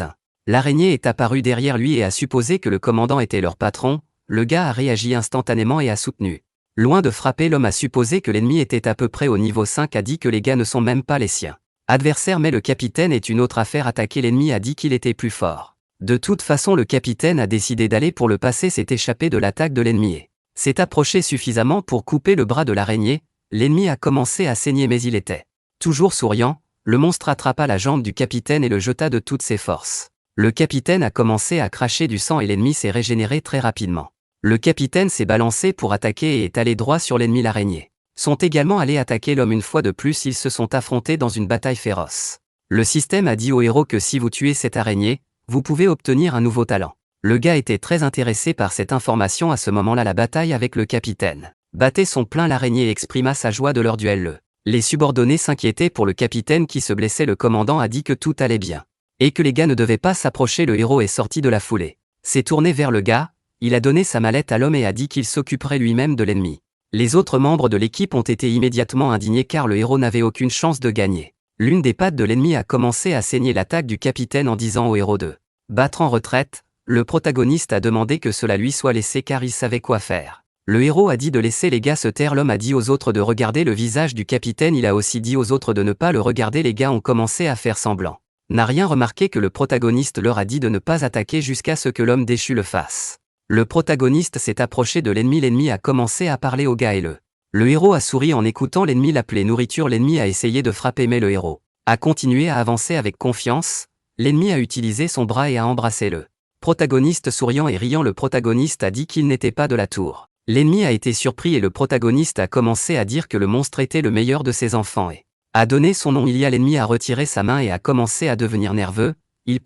l'araignée est apparue derrière lui et a supposé que le commandant était leur patron, le gars a réagi instantanément et a soutenu. Loin de frapper, l'homme a supposé que l'ennemi était à peu près au niveau 5, a dit que les gars ne sont même pas les siens adversaires, mais le capitaine est une autre affaire. Attaquer l'ennemi, a dit qu'il était plus fort. De toute façon le capitaine a décidé d'aller pour le passer, s'est échappé de l'attaque de l'ennemi et s'est approché suffisamment pour couper le bras de l'araignée. L'ennemi a commencé à saigner mais il était toujours souriant. Le monstre attrapa la jambe du capitaine et le jeta de toutes ses forces. Le capitaine a commencé à cracher du sang et l'ennemi s'est régénéré très rapidement. Le capitaine s'est balancé pour attaquer et est allé droit sur l'ennemi. L'araignée sont également allés attaquer l'homme une fois de plus. Ils se sont affrontés dans une bataille féroce. Le système a dit au héros que si vous tuez cette araignée, vous pouvez obtenir un nouveau talent. Le gars était très intéressé par cette information. À ce moment-là, la bataille avec le capitaine battait son plein. L'araignée exprima sa joie de leur duel. Les subordonnés s'inquiétaient pour le capitaine qui se blessait. Le commandant a dit que tout allait bien et que les gars ne devaient pas s'approcher. Le héros est sorti de la foulée, s'est tourné vers le gars, il a donné sa mallette à l'homme et a dit qu'il s'occuperait lui-même de l'ennemi. Les autres membres de l'équipe ont été immédiatement indignés car le héros n'avait aucune chance de gagner. L'une des pattes de l'ennemi a commencé à saigner. L'attaque du capitaine en disant au héros de battre en retraite. Le protagoniste a demandé que cela lui soit laissé car il savait quoi faire. Le héros a dit de laisser les gars se taire. L'homme a dit aux autres de regarder le visage du capitaine. Il a aussi dit aux autres de ne pas le regarder. Les gars ont commencé à faire semblant n'a rien remarqué que le protagoniste leur a dit de ne pas attaquer jusqu'à ce que l'homme déchu le fasse. Le protagoniste s'est approché de l'ennemi. L'ennemi a commencé à parler au gars et le héros a souri en écoutant l'ennemi l'appeler nourriture. L'ennemi a essayé de frapper mais le héros a continué à avancer avec confiance. L'ennemi a utilisé son bras et a embrassé le protagoniste souriant et riant. Le protagoniste a dit qu'il n'était pas de la tour. L'ennemi a été surpris et le protagoniste a commencé à dire que le monstre était le meilleur de ses enfants et a donné son nom. L'ennemi a retiré sa main et a commencé à devenir nerveux, il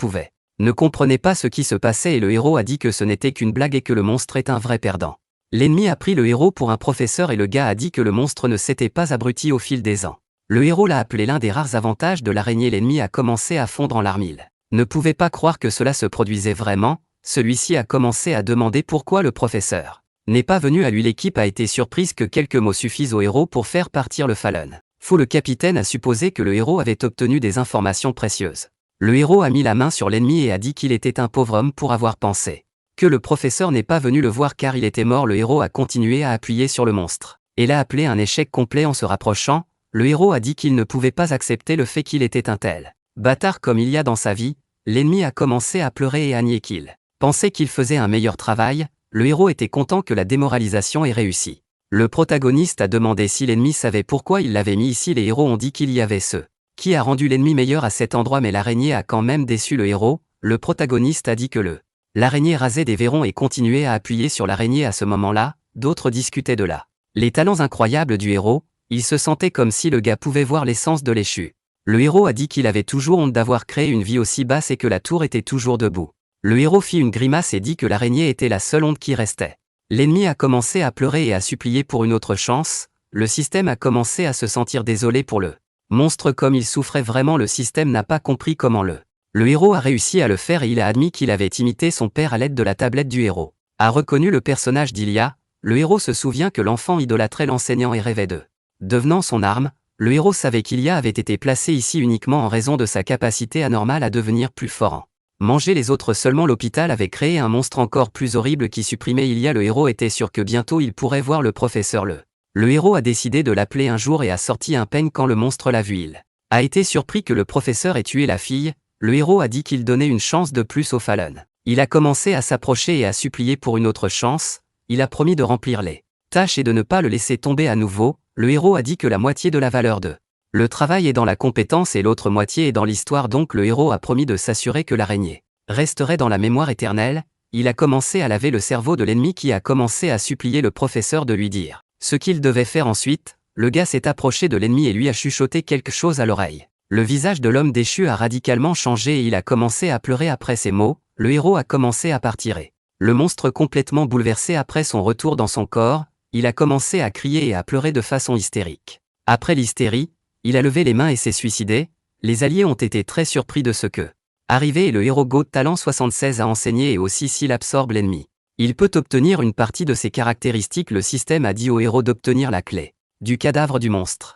ne comprenait pas ce qui se passait et le héros a dit que ce n'était qu'une blague et que le monstre est un vrai perdant. L'ennemi a pris le héros pour un professeur et le gars a dit que le monstre ne s'était pas abruti au fil des ans. Le héros l'a appelé l'un des rares avantages de l'araignée. L'ennemi a commencé à fondre en larmes. Il ne pouvait pas croire que cela se produisait vraiment. Celui-ci a commencé à demander pourquoi le professeur n'est pas venu à lui. L'équipe a été surprise que quelques mots suffisent au héros pour faire partir le Fallen. Le capitaine a supposé que le héros avait obtenu des informations précieuses. Le héros a mis la main sur l'ennemi et a dit qu'il était un pauvre homme pour avoir pensé que le professeur n'est pas venu le voir car il était mort. Le héros a continué à appuyer sur le monstre et l'a appelé un échec complet. En se rapprochant, le héros a dit qu'il ne pouvait pas accepter le fait qu'il était un tel bâtard comme il y a dans sa vie. L'ennemi a commencé à pleurer et à nier qu'il pensait qu'il faisait un meilleur travail. Le héros était content que la démoralisation ait réussi. Le protagoniste a demandé si l'ennemi savait pourquoi il l'avait mis ici. Les héros ont dit qu'il y avait ce qui a rendu l'ennemi meilleur à cet endroit mais l'araignée a quand même déçu le héros. Le protagoniste a dit que l'araignée rasait des verrons et continuait à appuyer sur l'araignée. À ce moment-là, d'autres discutaient de les talents incroyables du héros. Il se sentait comme si le gars pouvait voir l'essence de l'échu. Le héros a dit qu'il avait toujours honte d'avoir créé une vie aussi basse et que la tour était toujours debout. Le héros fit une grimace et dit que l'araignée était la seule honte qui restait. L'ennemi a commencé à pleurer et à supplier pour une autre chance. Le système a commencé à se sentir désolé pour le monstre comme il souffrait vraiment. Le système n'a pas compris comment le héros a réussi à le faire et il a admis qu'il avait imité son père à l'aide de la tablette du héros. A reconnu le personnage d'Ilya. Le héros se souvient que l'enfant idolâtrait l'enseignant et rêvait de devenant son arme. Le héros savait qu'Ilya avait été placé ici uniquement en raison de sa capacité anormale à devenir plus fort. Manger les autres seulement. L'hôpital avait créé un monstre encore plus horrible qui supprimait Ilya. Le héros était sûr que bientôt il pourrait voir le professeur. Le héros a décidé de l'appeler un jour et a sorti un peigne quand le monstre l'a vu. Il a été surpris que le professeur ait tué la fille. Le héros a dit qu'il donnait une chance de plus au Fallen. Il a commencé à s'approcher et à supplier pour une autre chance. Il a promis de remplir les tâches et de ne pas le laisser tomber à nouveau. Le héros a dit que la moitié de la valeur de le travail est dans la compétence et l'autre moitié est dans l'histoire. Donc le héros a promis de s'assurer que l'araignée resterait dans la mémoire éternelle. Il a commencé à laver le cerveau de l'ennemi qui a commencé à supplier le professeur de lui dire ce qu'il devait faire ensuite. Le gars s'est approché de l'ennemi et lui a chuchoté quelque chose à l'oreille. Le visage de l'homme déchu a radicalement changé et il a commencé à pleurer après ces mots. Le héros a commencé à partir et le monstre complètement bouleversé après son retour dans son corps, il a commencé à crier et à pleurer de façon hystérique. Après l'hystérie, il a levé les mains et s'est suicidé. Les alliés ont été très surpris de ce que arrivé et le héros Go Talent 76 a enseigné et aussi s'il absorbe l'ennemi. Il peut obtenir une partie de ses caractéristiques. Le système a dit au héros d'obtenir la clé du cadavre du monstre.